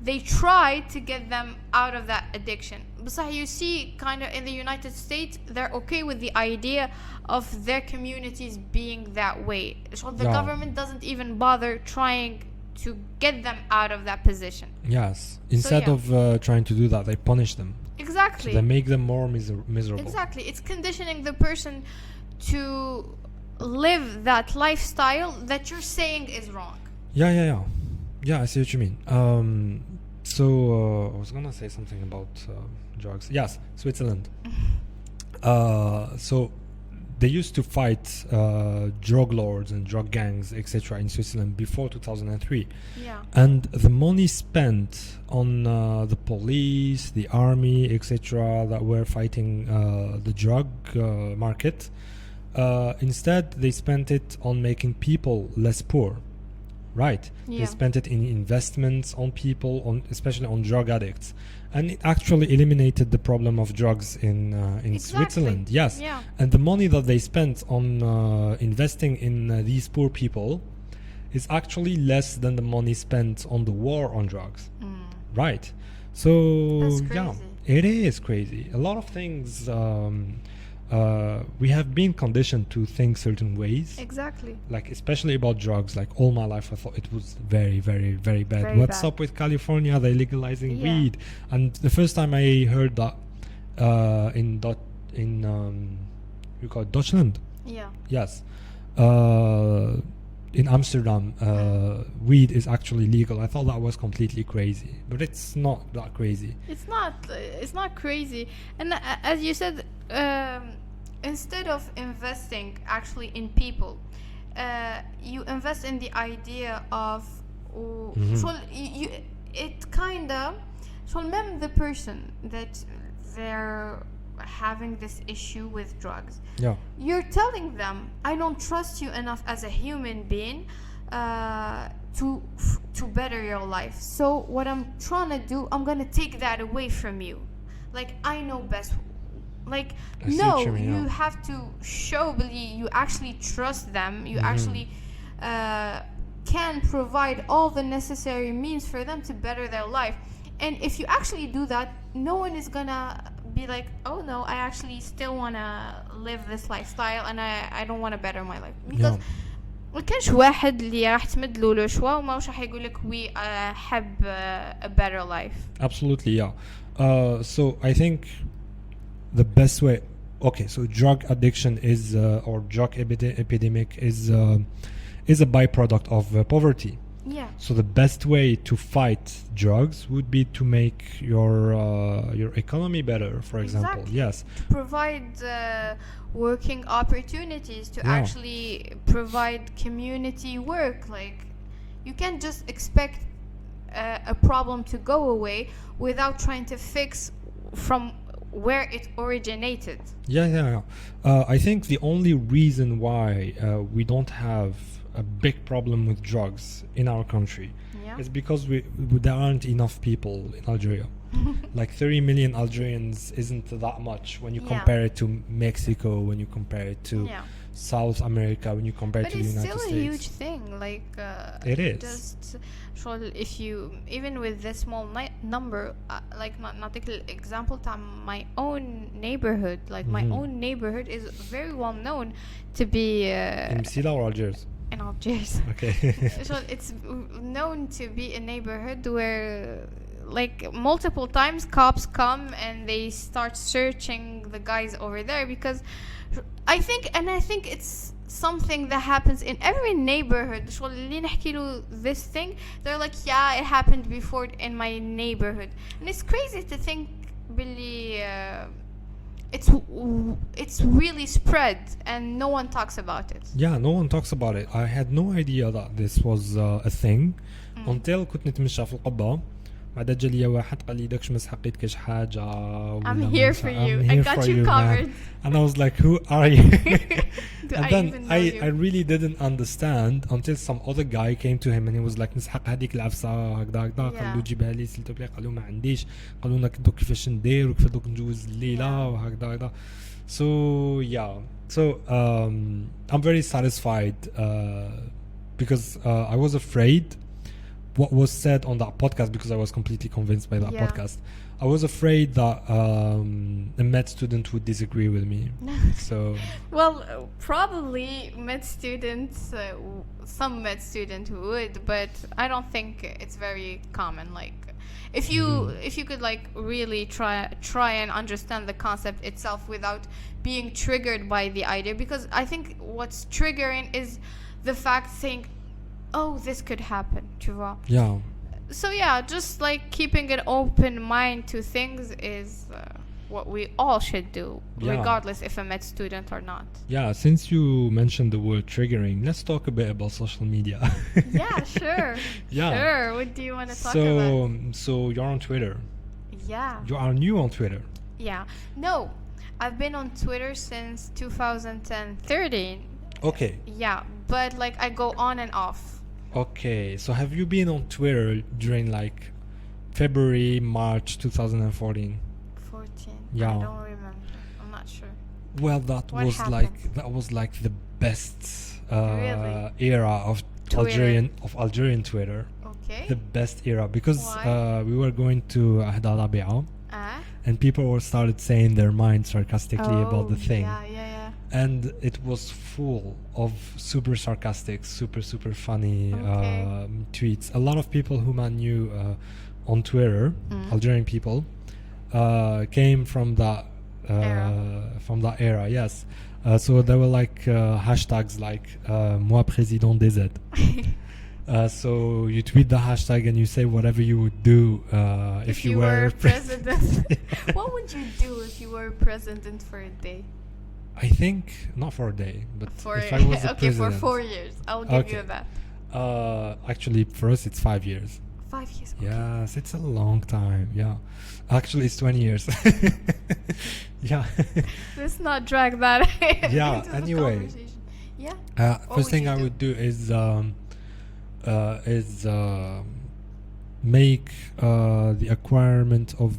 they try to get them out of that addiction. But you see, kind of in the United States, they're okay with the idea of their communities being that way. So the government doesn't even bother trying to get them out of that position. Yes. Instead of trying to do that, they punish them. Exactly. So they make them more miserable. Exactly. It's conditioning the person to live that lifestyle that you're saying is wrong. Yeah, I see what you mean. So I was gonna say something about drugs. Yes, Switzerland. So they used to fight drug lords and drug gangs, etc., in Switzerland before 2003. Yeah. And the money spent on the police, the army, etc., that were fighting the drug market, instead they spent it on making people less poor. Right. Yeah. They spent it in investments on people, especially on drug addicts, and it actually eliminated the problem of drugs in Switzerland. Yes. Yeah. And the money that they spent on investing in these poor people is actually less than the money spent on the war on drugs. Right. So That's crazy. yeah, it is crazy. A lot of things. We have been conditioned to think certain ways. Exactly. Like especially about drugs. Like all my life I thought it was very, very, very bad. Very What's bad. up with California? They're legalizing Yeah. weed. And the first time I heard that in you call it Deutschland. Yeah. Yes. In Amsterdam, weed is actually legal. I thought that was completely crazy, but it's not that crazy. It's not crazy. And as you said, instead of investing actually in people, you invest in the idea of it kind of même the person that they're having this issue with drugs. Yeah. You're telling them, I don't trust you enough as a human being to better your life. So what I'm trying to do, I'm gonna take that away from you. Like, I know best. Like, I see no, what you mean, you yeah. have to show you actually trust them. You actually can provide all the necessary means for them to better their life. And if you actually do that, no one is gonna be like, oh no, I actually still wanna live this lifestyle and I don't wanna better my life. Because ما كانش واحد اللي راح تمد له لو شوا وما راح يقول لك وي أحب a better life. Absolutely, yeah. So I think the best way. Okay, so drug addiction is or drug epidemic is a byproduct of poverty. Yeah. So the best way to fight drugs would be to make your economy better, for example. Exactly. Yes. To provide working opportunities, to actually provide community work. Like, you can't just expect a problem to go away without trying to fix from where it originated. Yeah. I think the only reason why we don't have a big problem with drugs in our country is because there aren't enough people in Algeria. Like 30 million Algerians isn't that much when you compare it to Mexico, when you compare it to South America, when you compare it to the United States. But it's still a huge thing. Like, it is. Just if you, even with this small number, like not take an example to my own neighborhood. Like my own neighborhood is very well known to be in Msila or Algiers? In Algiers. Okay. So it's known to be a neighborhood where, like, multiple times cops come and they start searching the guys over there because I think it's something that happens in every neighborhood. So this thing, they're like, yeah, it happened before in my neighborhood, and it's crazy to think really it's really spread and no one talks about it. Yeah, no one talks about it. I had no idea that this was a thing until كنت نتمشى في القبة بعد جا لي واحد قال لي داكش ما حقيت كاش حاجه I'm here for you. I got you covered. and I was like, who are you? Do and I then even know you? I really didn't understand until some other guy came to him and he was like, نسحق هذيك العفسه هكذا هكذا قال له جيبها لي سيل توبلي قال له ما عنديش قالوا لنا دوك كيفاش ندير وكيف دوك نجوز الليله وهكذا هكذا. So yeah, so I'm very satisfied because I was afraid what was said on that podcast, because I was completely convinced by that podcast. I was afraid that a med student would disagree with me. So well, probably med students, some med student would, but I don't think it's very common. Like, if you could like really try and understand the concept itself without being triggered by the idea, because I think what's triggering is the fact saying, oh, this could happen, tu vois. Yeah. So yeah, just like keeping an open mind to things is what we all should do, regardless if a med student or not. Yeah, since you mentioned the word triggering, let's talk a bit about social media. Yeah, sure. Yeah. Sure. What do you want to talk about? So you're on Twitter. Yeah. You are new on Twitter. Yeah. No, I've been on Twitter since 2013. Okay. Yeah, but like I go on and off. Okay, so have you been on Twitter during like February, March 2014? 14. Yeah. I don't remember. I'm not sure. Well, that What was happened? like the best Really? era of Twitter. Algerian Twitter. Okay. The best era, because Why? we were going to Ahda Rabi'a and people were started saying their mind sarcastically about the thing. Yeah. And it was full of super sarcastic, super funny tweets. A lot of people whom I knew on Twitter, Algerian people, came from that era. Yes. So there were like hashtags like moi président des Z. So you tweet the hashtag and you say whatever you would do if you were president. What would you do if you were president for a day? I think not for a day, but if I was the okay, president, for 4 years, I'll give you that. Actually, for us, it's 5 years. 5 years. Okay. Yes, it's a long time. Yeah, actually, it's 20 years. Yeah. Let's not drag that. Yeah. into the Anyway. conversation. Yeah. First thing I would do is make the acquirement of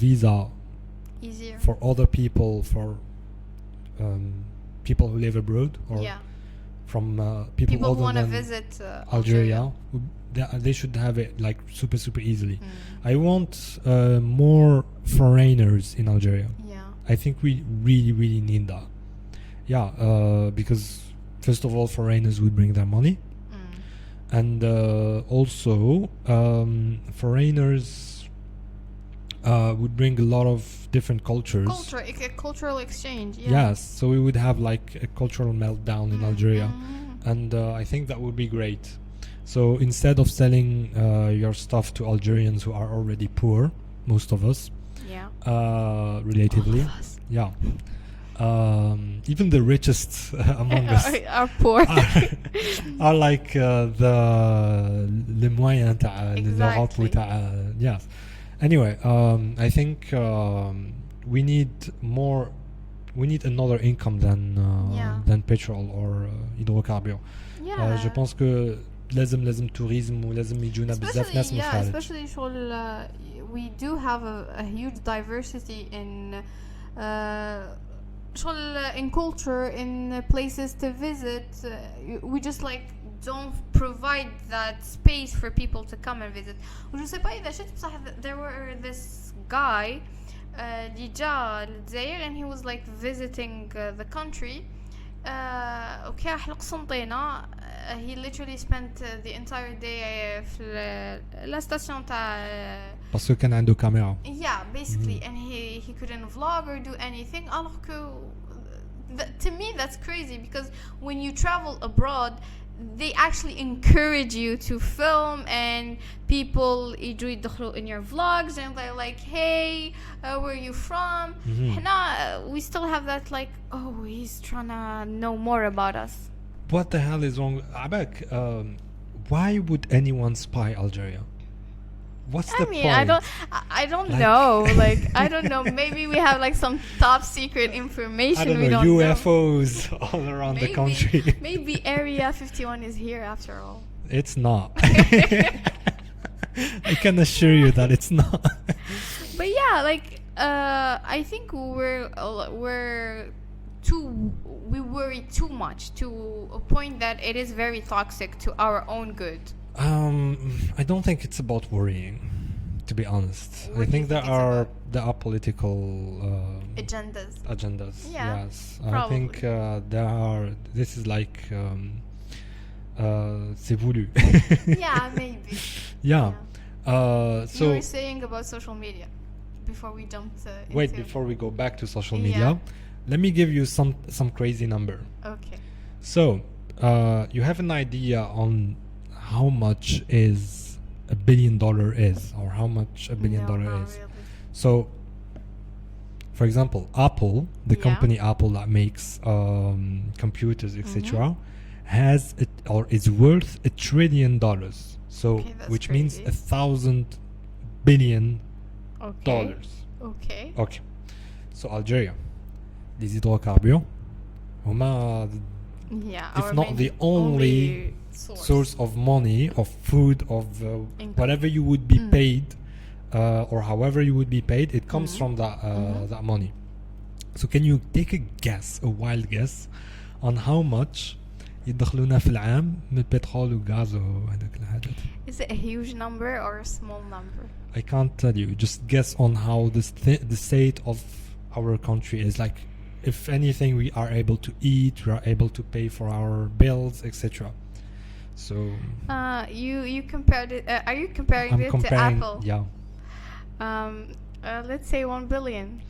visa Easier. for other people, for people who live abroad, or from people who other want to than visit Algeria. They should have it like super easily. I want more foreigners in Algeria. Yeah. I think we really need that. Yeah, because first of all, foreigners would bring their money, and also foreigners would bring a lot of different cultures. Cultural exchange. Yeah. Yes, so we would have like a cultural meltdown in Algeria, and I think that would be great. So instead of selling your stuff to Algerians who are already poor, most of us, relatively, all of us. Yeah, even the richest among us are poor. are like the moyen تاع l'Europe تاع yes. Anyway, I think we need another income than petrol or hydrocarbures. Yeah. Je pense que لازم tourisme ولازم يجونا بزاف ناس من الخارج. Especially we do have a huge diversity in in culture, in places to visit. We just like don't provide that space for people to come and visit. وجو sais pas إذا شفت بصح there were this guy اللي جا للجزائر and he was like visiting the country. اوكي حلق سنطينة. He literally spent the entire day في la station تاع parce que كان عنده كاميرا. Yeah, basically, and he couldn't vlog or do anything. Alors que to me that's crazy, because when you travel abroad, they actually encourage you to film, and people يدخلوا in your vlogs and they're like, hey, where are you from? We still have that like, oh, he's trying to know more about us. What the hell is wrong? Abek, why would anyone spy Algeria? What's I the mean, point? I don't Like- know. Like, I don't know. Maybe we have like some top secret information I don't we know, don't UFOs all around the country. Maybe Area 51 is here after all. It's not. I can assure you that it's not. But yeah, like I think we worry too much to a point that it is very toxic to our own good. I don't think it's about worrying, to be honest. What I do you think think it's there are political Agendas. yes. I probably. think there are. This is like c'est voulu. Yeah, maybe. Yeah. You So were saying about social media before we jumped wait, into... before we go back to social Yeah. media, let me give you some crazy number. Okay. So you have an idea on how much is $1 billion is, or how much $1 billion No, not is. really. So, for example, Apple, the Yeah. company Apple that makes computers, etc., has it, or is worth $1 trillion. So, Okay, that's which means crazy. 1,000 billion Okay. dollars. Okay. Okay. So Algeria, les hydrocarbures, هما Yeah. if our not main- the only source of money, of food, of Income. whatever you would be paid, or however you would be paid, it comes from that money. So can you take a guess, a wild guess, on how much يدخلونا في العام من البترول والغاز وهذاك الحاجات؟ Is it a huge number or a small number? I can't tell you. Just guess on how the state of our country is. Like, if anything, we are able to eat, we are able to pay for our bills, etc. So You compared it. Are you comparing I'm it comparing. to Apple? Yeah, Let's say 1 billion.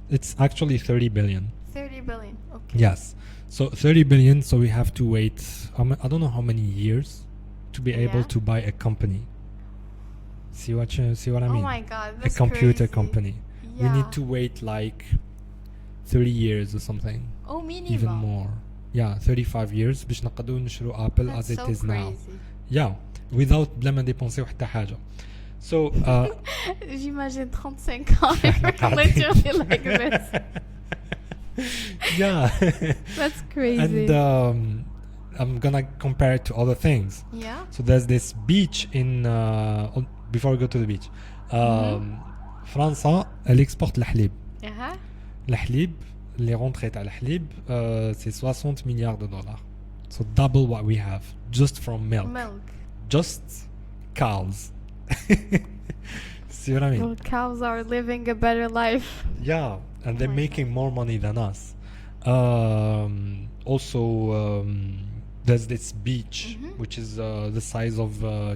it's actually 30 billion. 30 billion. Okay. Yes. So 30 billion. So we have to wait. I don't know how many years to be able Yeah. to buy a company. See what I mean? Oh my god, A that's computer crazy. company. Yeah. We need to wait like 30 years or something. Oh, minimum. Even more. Yeah, 35 years باش نقدروا نشروا Apple That's as it so is now. crazy. Yeah, without بلا ما نديبونسيو حتى حاجة. So J'imagine 35 ans. Literally like this. yeah. That's crazy. And I'm gonna compare it to other things. Yeah. So there's this beach in before we go to the beach. فرنسا elle exporte الحليب. Uh-huh. الحليب les rentrées تاع الحليب c'est 60 milliards de dollars. So double what we have just from milk. Milk. Just cows. See what I mean? Well, cows are living a better life. Yeah, and they're my making more money than us. Also, there's this beach which is the size of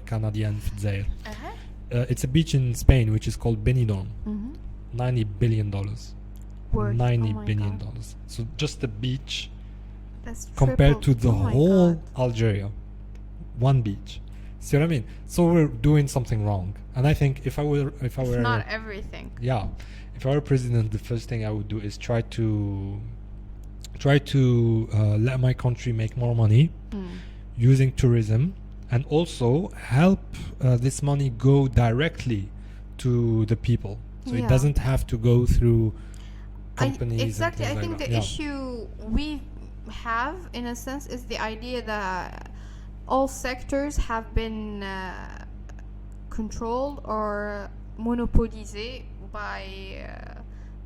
Canadian Fidzair. Uh-huh. It's a beach in Spain which is called Benidorm. $90 billion. Worth. $90 Oh my billion. God. So just the beach That's compared to triple. the Oh my whole God. Algeria. One beach. See what I mean? So we're doing something wrong. And I think if I were It's not everything. yeah, if I were president, the first thing I would do is try to let my country make more money using tourism, and also help this money go directly to the people, so it Yeah. doesn't have to go through companies. Exactly. and I things think like the that. Yeah. issue we have, in a sense, is the idea that all sectors have been controlled or monopolized by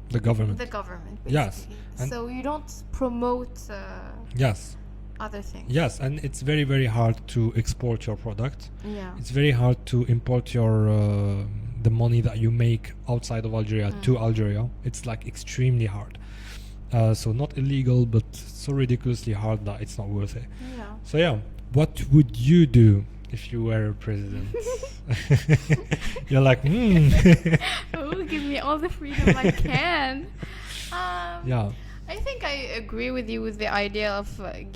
The government. the government. Yes, Basically. and- So you don't promote Yes. other things. Yes, and it's very, very hard to export your product. Yeah. It's very hard to import your the money that you make outside of Algeria to Algeria. It's like extremely hard. So not illegal, but so ridiculously hard that it's not worth it. Yeah. So yeah, what would you do if you were president? You're like, Oh, give me all the freedom I can. Yeah. I think I agree with you with the idea of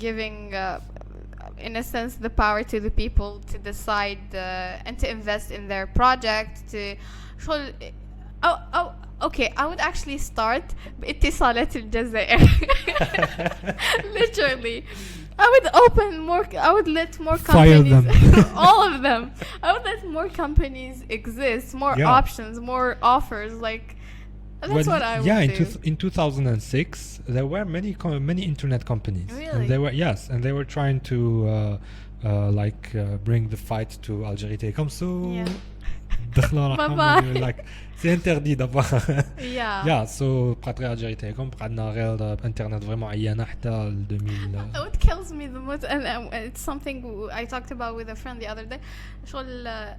giving, in a sense, the power to the people to decide and to invest in their project. Okay, I would actually start باتصالات الجزائر. Literally. I would open more. I would let more Fire companies. them. All of them. I would let more companies exist, more Yeah. options, more offers. Like that's what I would yeah, do. in 2006 there were many internet companies. Really? And they were trying to bring the fight to Algérie Télécom. So Yeah. دخلوا Bye رقم bye. and they were like c'est interdit d'avoir Yeah. yeah, so بقات غير Algérie Télécom بقى غير انترنت فريمون عيانه حتى ل 2000. What kills me the most, and it's something I talked about with a friend the other day. شغل,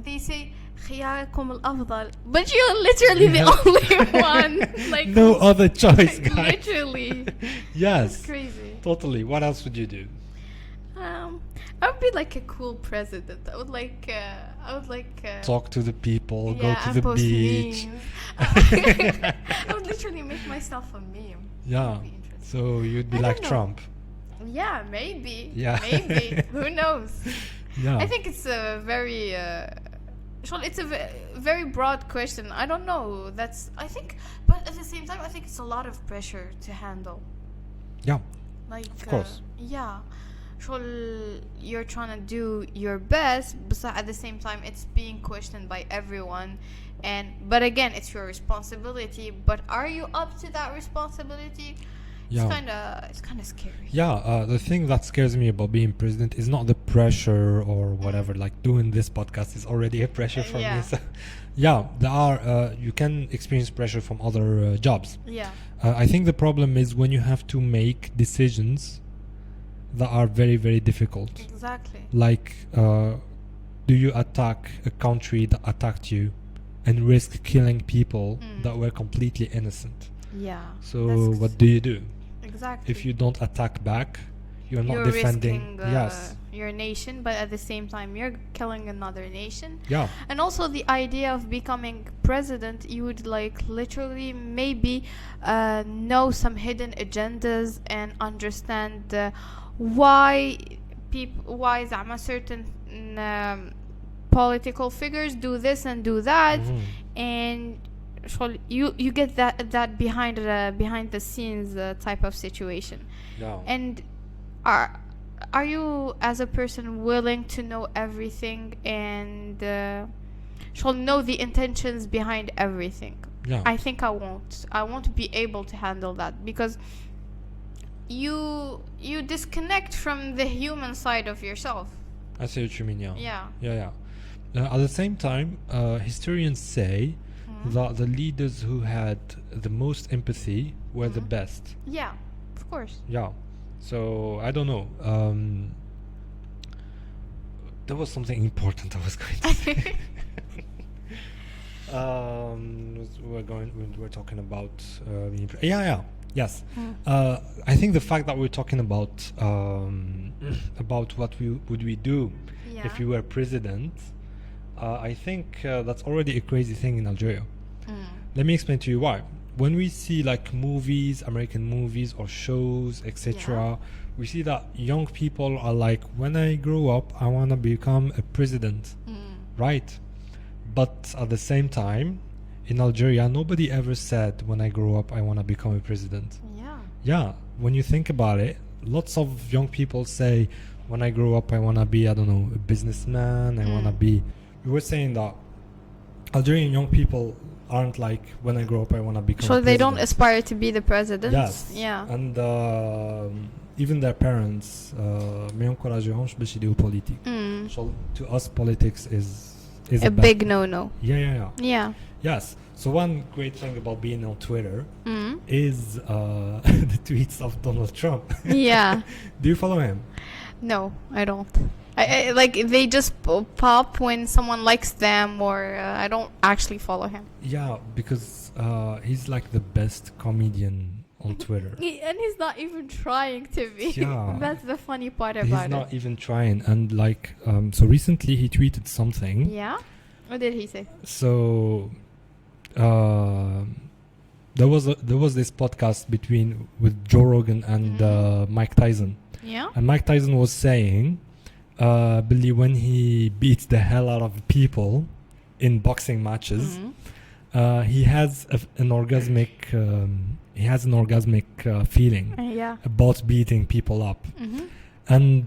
they say خياركم الأفضل, but you're literally the only one. Like no other choice, guys. literally. Yes, It's crazy. totally. What else would you do? I would be like a cool president. I would like Talk to the people, yeah, go to and the post beach. memes. I would literally make myself a meme. Yeah, That would be interesting. so you'd be I like don't know. Trump. Yeah, maybe. Yeah. Maybe. Who knows? Yeah, I think it's a very it's a very broad question. I don't know. But at the same time, I think it's a lot of pressure to handle. yeah, Like, of course. yeah. You're trying to do your best, but at the same time, it's being questioned by everyone. But again, it's your responsibility. But are you up to that responsibility? Yeah. It's kind of scary. Yeah, the thing that scares me about being president is not the pressure or whatever. Like doing this podcast is already a pressure for Yeah. me. So, yeah, there are. You can experience pressure from other jobs. Yeah. I think the problem is when you have to make decisions that are very, very difficult. Exactly. Like, do you attack a country that attacked you and risk killing people that were completely innocent? Yeah. So what do you do? Exactly. If you don't attack back, you're not You're defending. risking Yes. your nation, but at the same time, you're killing another nation. Yeah. And also the idea of becoming president, you would like literally maybe know some hidden agendas and understand why زعما certain political figures do this and do that, and you get that behind the scenes type of situation. Yeah. And are you as a person willing to know everything and know the intentions behind everything? Yeah. I think I won't be able to handle that, because you disconnect from the human side of yourself. I see what you mean. Yeah. Yeah. Yeah. At the same time, historians say that the leaders who had the most empathy were the best. Yeah, of course. Yeah. So I don't know. There was something important I was going to say. We're talking about yes. I think the fact that we're talking about what would we do if we were president, I think that's already a crazy thing in Algeria. Let me explain to you why. When we see like movies, American movies or shows, etc., we see that young people are like, when I grow up, I want to become a president, right? But at the same time, in Algeria, nobody ever said, when I grow up, I want to become a president. Yeah, when you think about it, lots of young people say, when I grow up, I want to be, I don't know, a businessman, I want to be... We were saying that Algerian young people aren't like, when I grow up, I want to become a president. They don't aspire to be the president. Yes. Yeah. And even their parents ما ينقرجوهمش باش يديروا politique. So to us, politics is a big no-no. Yeah. Yes. So one great thing about being on Twitter is the tweets of Donald Trump. Yeah. Do you follow him? No, I don't. I like they just pop when someone likes them, or I don't actually follow him. Yeah, because he's like the best comedian on Twitter. And he's not even trying to be. Yeah. That's the funny part about it. He's not even trying. And like, so recently he tweeted something. Yeah? What did he say? So there was this podcast with Joe Rogan and Mike Tyson. Yeah? And Mike Tyson was saying, Billy, when he beats the hell out of people in boxing matches, he has an orgasmic feeling Yeah. about beating people up. and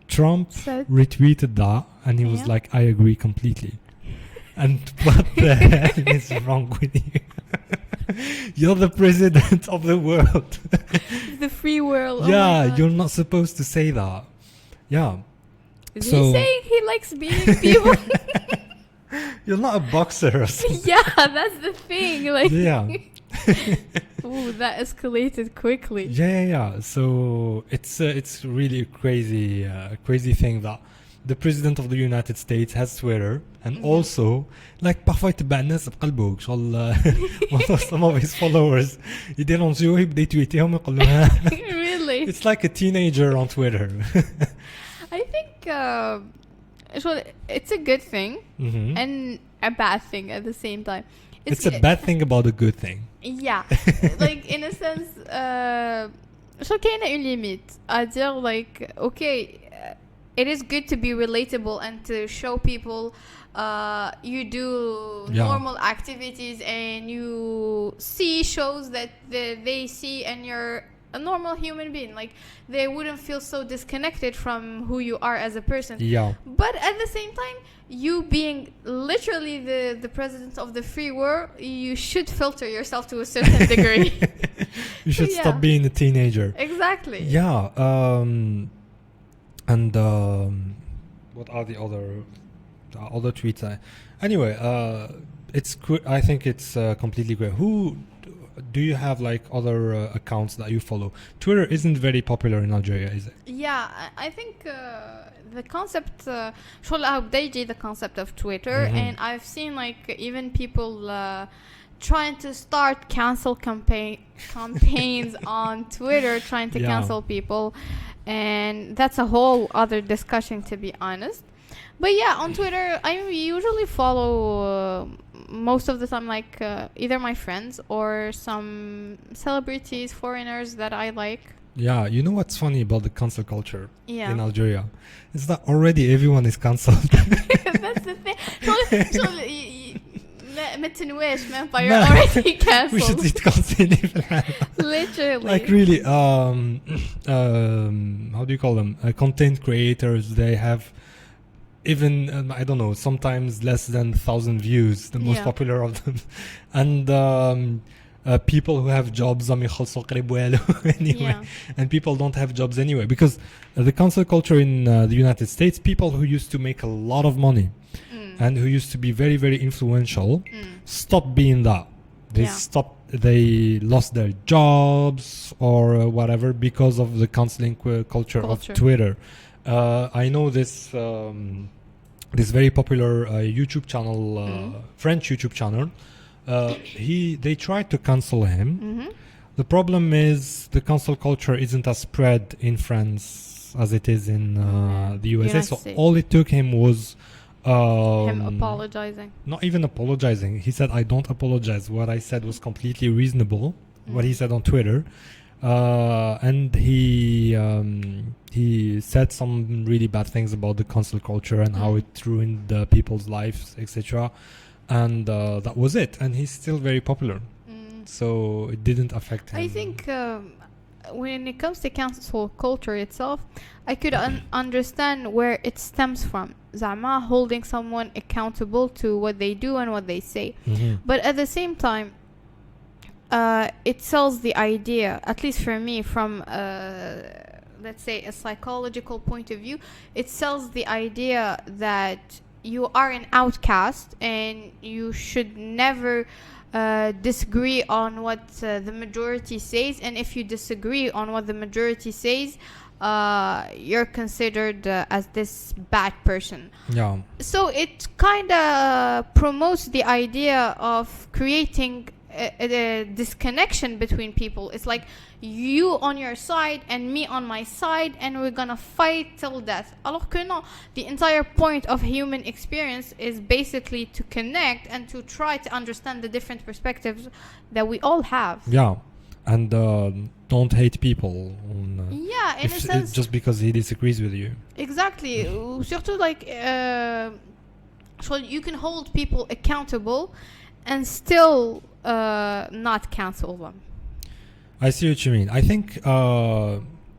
Trump Said- retweeted that, and he was Yeah. like, "I agree completely." And what the hell is wrong with you? You're the president of the world. The free world. Oh Yeah, my God. you're not supposed to say that. Yeah, Is so- he saying he likes beating people? you're not a boxer or something. Yeah, that's the thing. Like, Yeah. ooh, that escalated quickly. Yeah. So it's really a crazy thing that the president of the United States has Twitter, and also like parfois يتبع الناس بقلبه شغل some of his followers يديرون جوا يبدا يتويتيهم يقول لهم ها. Really? It's like a teenager on Twitter. I think well, it's a good thing Mhm. and a bad thing at the same time. It's a bad thing about a good thing. Yeah, like in a sense, so كاينة une limite à dire like okay, it is good to be relatable and to show people you do Yeah. normal activities and you see shows that they see and you're a normal human being, like they wouldn't feel so disconnected from who you are as a person. Yeah. But at the same time, you being literally the president of the free world, you should filter yourself to a certain degree. You should Yeah. stop being a teenager. Exactly. Yeah. And what are the other tweets? Anyway, I think it's completely great. Who do you have like other accounts that you follow? Twitter isn't very popular in Algeria, is it? Yeah, I think the concept, شغل بدأ يجي the concept of Twitter, Mhm. and I've seen like even people trying to start cancel campaigns on Twitter, trying to Yeah. cancel people, and that's a whole other discussion, to be honest. But yeah, on Twitter, I usually follow most of the time like either my friends or some celebrities, foreigners that I like. Yeah, you know what's funny about the cancel culture Yeah. in Algeria? Is that already everyone is cancelled. That's the thing. ما تنواش man, but you're already We should cancelled. يتكنسلي في الحالة. Literally. Like really, how do you call them? Content creators, they have even, I don't know, sometimes less than 1,000 views, the most Yeah. popular of them. And people who have jobs يخلصوا قريب والو anyway. Yeah. And people don't have jobs anyway. Because the cancel culture in the United States, people who used to make a lot of money and who used to be very, very influential stopped being that. They lost their jobs or whatever because of the canceling culture of Twitter. I know this very popular YouTube channel, French YouTube channel. They tried to cancel him. The problem is the cancel culture isn't as spread in France as it is in the USA. So all it took him was him apologizing. Not even apologizing. He said, "I don't apologize. What I said was completely reasonable." What he said on Twitter, and he said some really bad things about the cancel culture and how it ruined people's lives, etc. And that was it. And he's still very popular, so it didn't affect him. I think when it comes to cancel culture itself, I could understand where it stems from. Zama holding someone accountable to what they do and what they say. But at the same time, it sells the idea, at least for me, from let's say a psychological point of view, it sells the idea that you are an outcast and you should never disagree on what the majority says, and if you disagree on what the majority says, you're considered as this bad person. Yeah. So it kind of promotes the idea of creating a disconnection between people. It's like you on your side and me on my side, and we're gonna fight till death. Alors que non, the entire point of human experience is basically to connect and to try to understand the different perspectives that we all have. Yeah. And don't hate people Yeah, in a sense, just because he disagrees with you. Exactly. Surtout like so you can hold people accountable and still not cancel them. I see what you mean. I think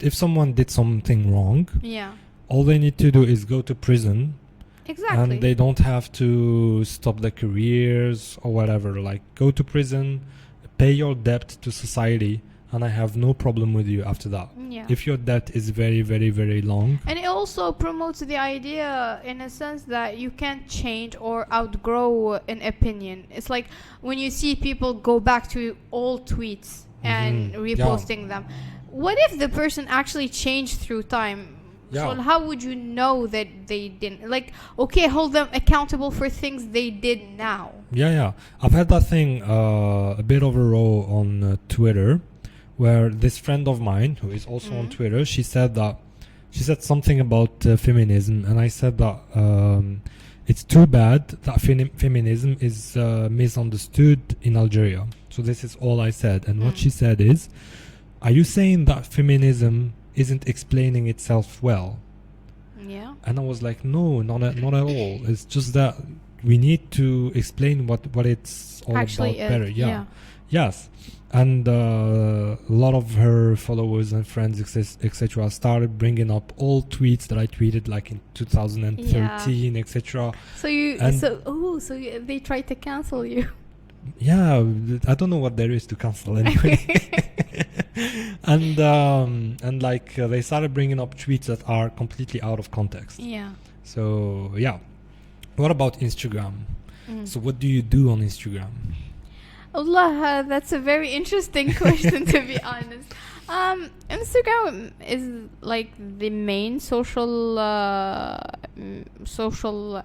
if someone did something wrong, Yeah. all they need to do is go to prison, Exactly. and they don't have to stop their careers or whatever. Like, go to prison, pay your debt to society, and I have no problem with you after that. Yeah. If your debt is very, very, very long. And it also promotes the idea in a sense that you can't change or outgrow an opinion. It's like when you see people go back to old tweets and reposting them. What if the person actually changed through time? Yeah. So how would you know that they didn't? Like, okay, hold them accountable for things they did now. Yeah. I've had that thing a bit of a row on Twitter, where this friend of mine, who is also on Twitter, she said something about feminism, and I said that it's too bad that feminism is misunderstood in Algeria. So this is all I said. And what she said is, are you saying that feminism isn't explaining itself well? Yeah. And I was like, no, not at all. It's just that we need to explain what it's all Actually about better. yeah. Yes. And a lot of her followers and friends, etc., started bringing up all tweets that I tweeted like in 2013, etc. So they tried to cancel you. Yeah, I don't know what there is to cancel anyway. and like they started bringing up tweets that are completely out of context. Yeah. So yeah. What about Instagram? So what do you do on Instagram? Allah, that's a very interesting question, to be honest. Instagram is like the main social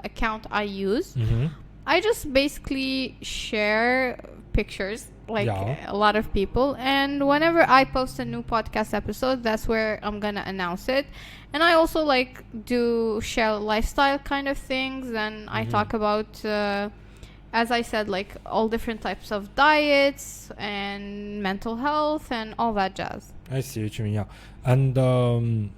account I use. I just basically share pictures like a lot of people, and whenever I post a new podcast episode, that's where I'm gonna announce it. And I also like do share lifestyle kind of things, and I talk about as I said, like all different types of diets and mental health and all that jazz. I see what you mean, yeah. And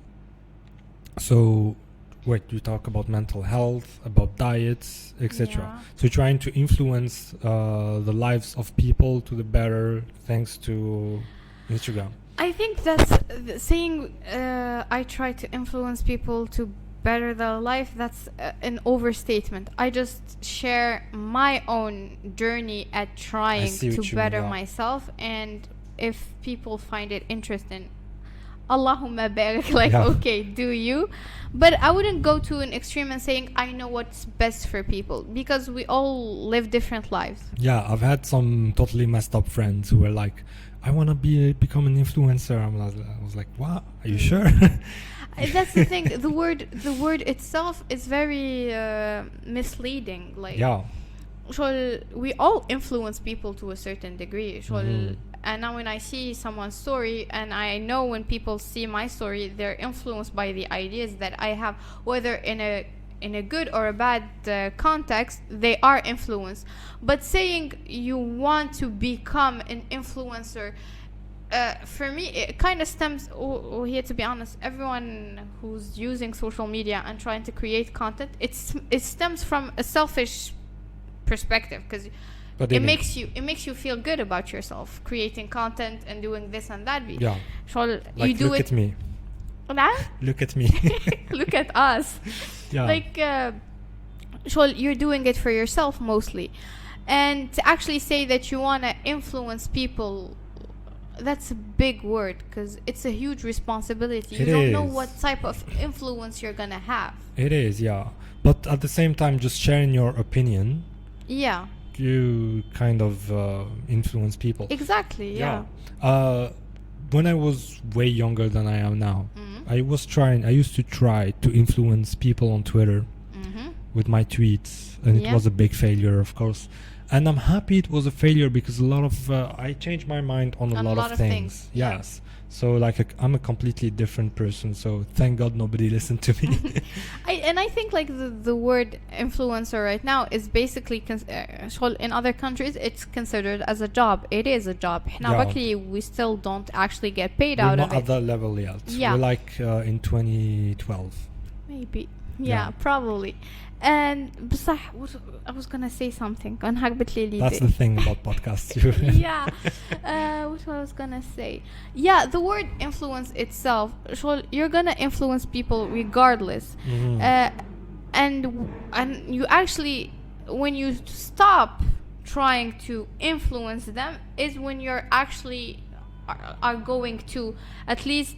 so wait, you talk about mental health, about diets, etc. Yeah. So you're trying to influence the lives of people to the better thanks to Instagram. I think that's saying I try to influence people to better their life. That's an overstatement. I just share my own journey at trying to better myself, and if people find it interesting, Allahumma barik, like okay, do you? But I wouldn't go to an extreme and saying I know what's best for people, because we all live different lives. Yeah, I've had some totally messed up friends who were like, I want to become an influencer. I was like, what? Are you sure? That's the thing. The word itself is very misleading. Like, we all influence people to a certain degree. And now when I see someone's story, and I know when people see my story, they're influenced by the ideas that I have, whether in a good or a bad context, they are influenced. But saying you want to become an influencer, for me, it kind of stems, here to be honest, everyone who's using social media and trying to create content, it stems from a selfish perspective, because it makes you feel good about yourself, creating content and doing this and that. Yeah. So like, you do look at me. Look at me. Look at us. Yeah. Like, so you're doing it for yourself mostly, and to actually say that you want to influence people, that's a big word, because it's a huge responsibility. You don't know what type of influence you're gonna have. It is, yeah. But at the same time, just sharing your opinion, you kind of influence people. Exactly. Yeah. When I was way younger than I am now, I used to try to influence people on Twitter with my tweets, and it was a big failure, of course. And I'm happy it was a failure, because a lot of I changed my mind on a lot of things. Yes. So like I'm a completely different person. So thank God nobody listened to me. I think like the word influencer right now is basically in other countries it's considered as a job. It is a job. Now luckily we still don't actually get paid out of it. We're not at that level yet. Yeah. We're like in 2012. maybe. Yeah, Yeah. probably. And بصح, I was gonna say something. That's the thing about podcasts. Yeah. What was I gonna say? Yeah, the word influence itself. You're gonna influence people regardless. And you actually, when you stop trying to influence them, is when you're actually are going to at least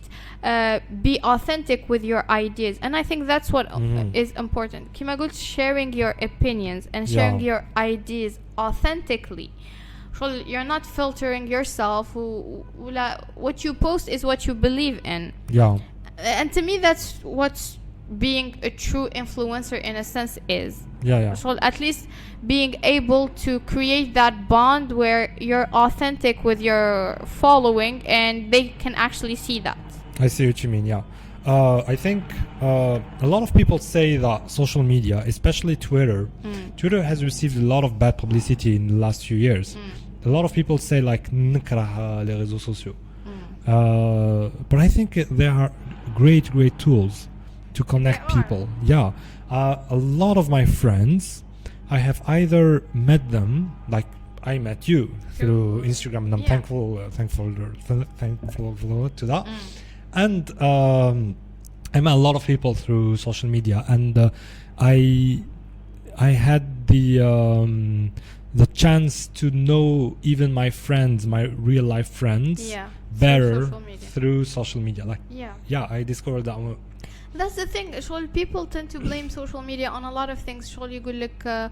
be authentic with your ideas. And I think that's what is important. كما قلت, sharing your opinions and sharing your ideas authentically. You're not filtering yourself. What you post is what you believe in. Yeah. And to me, that's what's being a true influencer in a sense is. Yeah. So at least being able to create that bond where you're authentic with your following and they can actually see that. I see what you mean. Yeah. I think a lot of people say that social media, especially Twitter, Twitter has received a lot of bad publicity in the last few years. A lot of people say like نكره les réseaux sociaux. But I think they are great tools to connect people. Yeah. A lot of my friends, I have either met them, like I met you through Instagram, and I'm thankful to that. And I met a lot of people through social media, and I had the chance to know even my friends, my real life friends, better through social media. Like I discovered that. That's the thing. People tend to blame social media on a lot of things. يقول لك,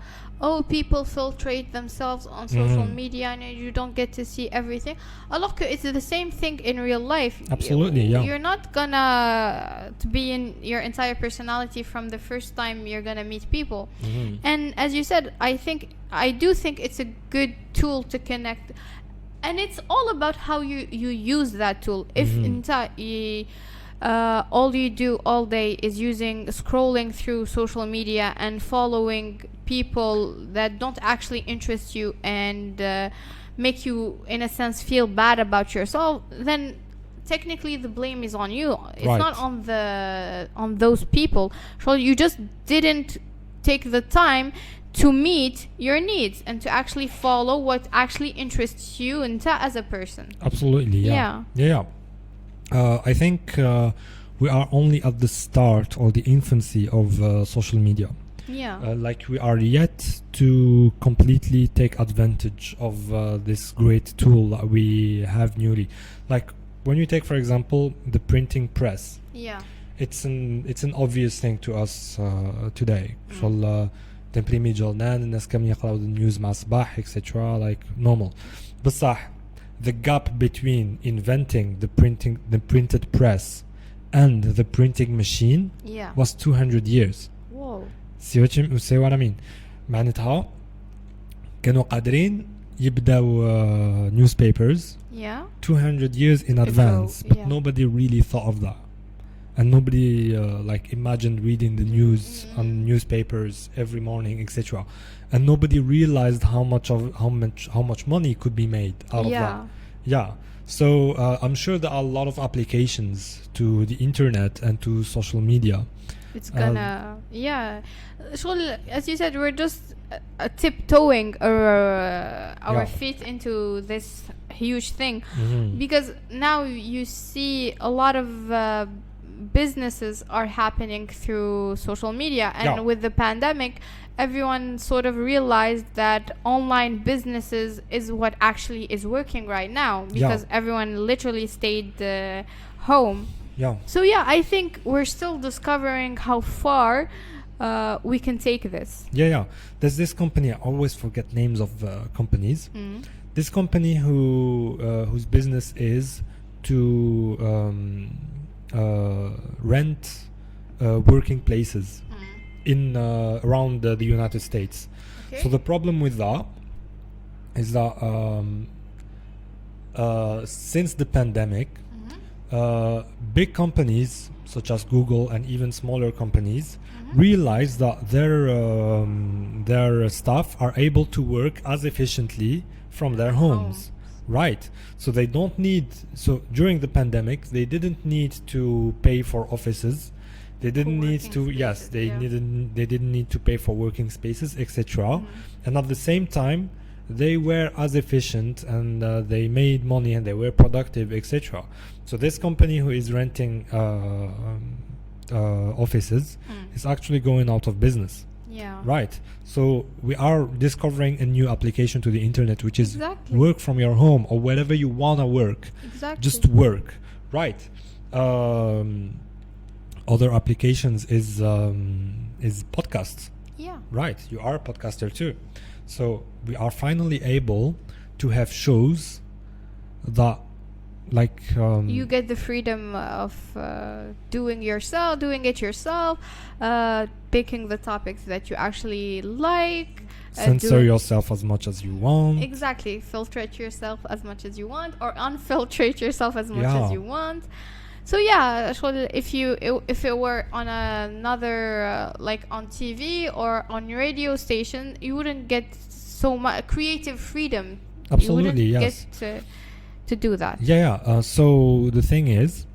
people filtrate themselves on social media and you don't get to see everything. Alors it's the same thing in real life. Absolutely, yeah. You're not gonna to be in your entire personality from the first time you're gonna meet people. And as you said, I do think it's a good tool to connect. And it's all about how you use that tool. If all you do all day is scrolling through social media and following people that don't actually interest you and make you in a sense feel bad about yourself, then technically the blame is on you. It's not on those people. So you just didn't take the time to meet your needs and to actually follow what actually interests you as a person. Absolutely. Yeah. I think we are only at the start or the infancy of social media. Like we are yet to completely take advantage of this great tool that we have newly. Like when you take, for example, the printing press. It's an obvious thing to us today. تمبريمي جورنال الناس كم يقراو النيوز مع صباح etc. like normal. بصح the gap between inventing the printed press and the printing machine was 200 years. Whoa. See what I mean? معناتها كانوا قادرين يبداو newspapers 200 years in advance, but nobody really thought of that. And nobody imagined reading the news on newspapers every morning, etc. And nobody realized how much money could be made out of that. Yeah. So I'm sure there are a lot of applications to the internet and to social media. It's gonna as you said, we're just tiptoeing our feet into this huge thing, because now you see a lot of businesses are happening through social media, and with the pandemic everyone sort of realized that online businesses is what actually is working right now, because everyone literally stayed home. So I think we're still discovering how far we can take this. There's this company, I always forget names of companies. This company whose business is to rent working places in around the United States. So the problem with that is that since the pandemic, big companies such as Google and even smaller companies realize that their staff are able to work as efficiently from their homes. Right. So they don't need, so during the pandemic, they didn't need to pay for offices. They didn't need Co-working to. Yes, spaces, they yeah. didn't need to pay for working spaces, etc. And at the same time, they were as efficient and they made money and they were productive, etc. So this company who is renting offices is actually going out of business. Yeah. Right. So we are discovering a new application to the internet, which is Exactly. work from your home or wherever you wanna work. Exactly. Just work. Right. Other applications is podcasts. Yeah. Right. You are a podcaster too. So we are finally able to have shows that like You get the freedom of doing it yourself, picking the topics that you actually like. censor yourself as much as you want. Exactly. Filtrate yourself as much as you want, or unfiltrate yourself as much as you want. So yeah, if it were on another like on TV or on radio station, you wouldn't get so much creative freedom. Absolutely, you yes. Get to do that. So the thing is,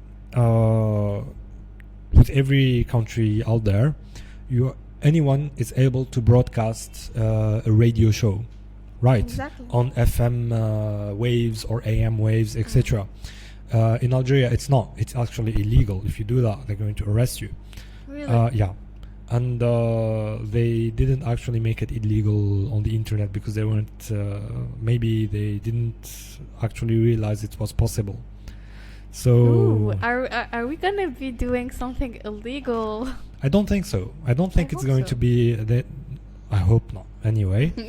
with every country out there, anyone is able to broadcast a radio show, right? Exactly. On FM waves or AM waves, etc. In Algeria, it's not. It's actually illegal. If you do that, they're going to arrest you. Really? Yeah. And they didn't actually make it illegal on the internet because they weren't. Maybe they didn't actually realize it was possible. So. Ooh, are we gonna be doing something illegal? I don't think so. I don't think it's hope going so. to be that. I hope not. Anyway. Oh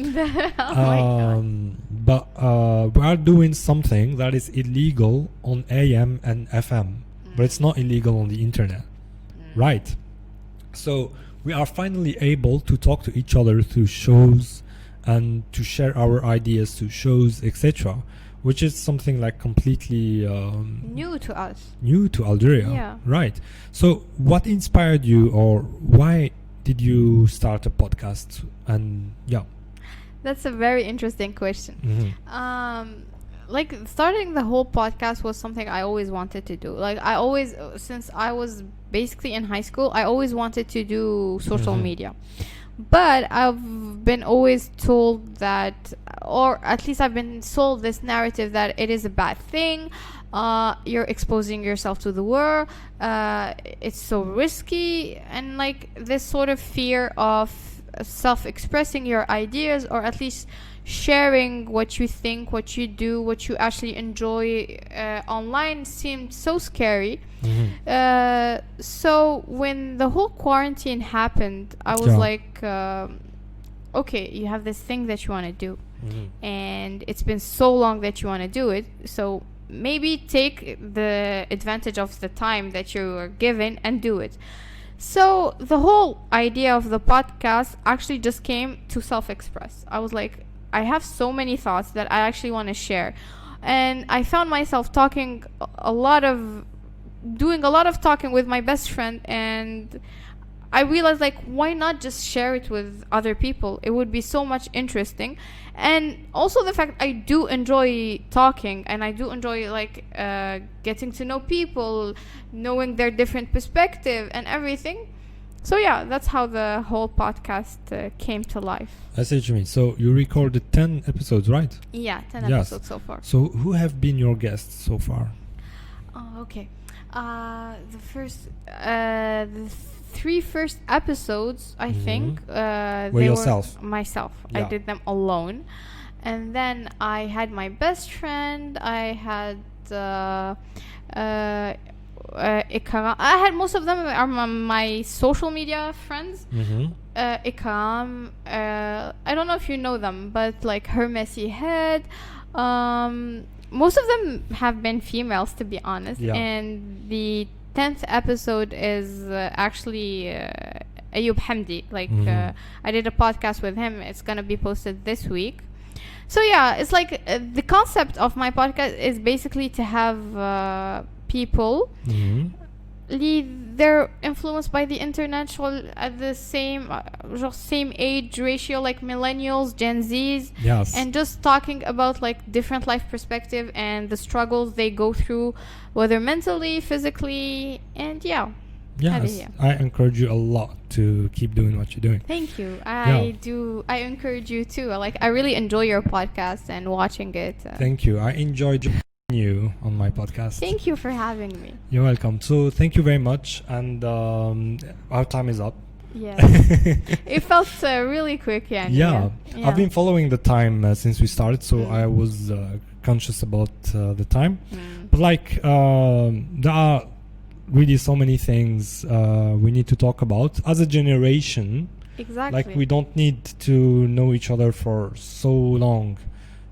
my God. But we are doing something that is illegal on AM and FM, but it's not illegal on the internet, right? So we are finally able to talk to each other through shows and to share our ideas to shows, etc., which is something like completely New to us. new to Algeria. Yeah. Right. So what inspired you, or why did you start a podcast? And yeah. That's a very interesting question. Like starting the whole podcast was something I always wanted to do. Like I always, since I was basically in high school, I always wanted to do social media. But I've been always told that, or at least I've been sold this narrative that it is a bad thing. You're exposing yourself to the world. It's so risky, and like this sort of fear of self-expressing your ideas, or at least sharing what you think, what you do, what you actually enjoy online seemed so scary. So when the whole quarantine happened, I was like, okay, you have this thing that you want to do, and it's been so long that you want to do it, so maybe take the advantage of the time that you are given and do it. So the whole idea of the podcast actually just came to self-express. I was like, I have so many thoughts that I actually want to share, and I found myself doing a lot of talking with my best friend, and I realized, like, why not just share it with other people? It would be so much interesting. And also the fact I do enjoy talking, and I do enjoy like getting to know people, knowing their different perspective and everything. So yeah, that's how the whole podcast came to life. I see what you mean. So you recorded 10 episodes, right? Yeah, 10 Yes. episodes so far. So who have been your guests so far? Oh, okay. The three first episodes, I think, Were yourself? Myself. Yeah. I did them alone, and then I had my best friend. I had Ikram. I had most of them are my social media friends. Ikram. I don't know if you know them, but like her messy head. Most of them have been females, to be honest. Yeah. And the 10th episode is actually Ayoub Hamdi. Like I did a podcast with him. It's gonna be posted this week. So yeah, it's like the concept of my podcast is basically to have people they're influenced by the internet at the same age ratio, like millennials, Gen Zs, Yes. and just talking about like different life perspective and the struggles they go through, whether mentally, physically, and yeah. Yes, I encourage you a lot to keep doing what you're doing. Thank you. I encourage you too. Like, I really enjoy your podcast and watching it. Thank you. I enjoyed you on my podcast. Thank you for having me. You're welcome. So thank you very much, and our time is up. Yeah. It felt really quick. Yeah. I've been following the time since we started, so I was conscious about the time. But like there are really so many things we need to talk about as a generation. Exactly. Like, we don't need to know each other for so long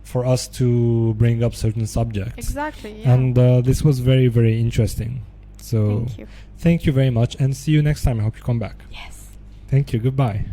for us to bring up certain subjects. Exactly. Yeah. And this was very, very interesting. So thank you. Thank you very much, and see you next time. I hope you come back. Yes. Thank you. Goodbye.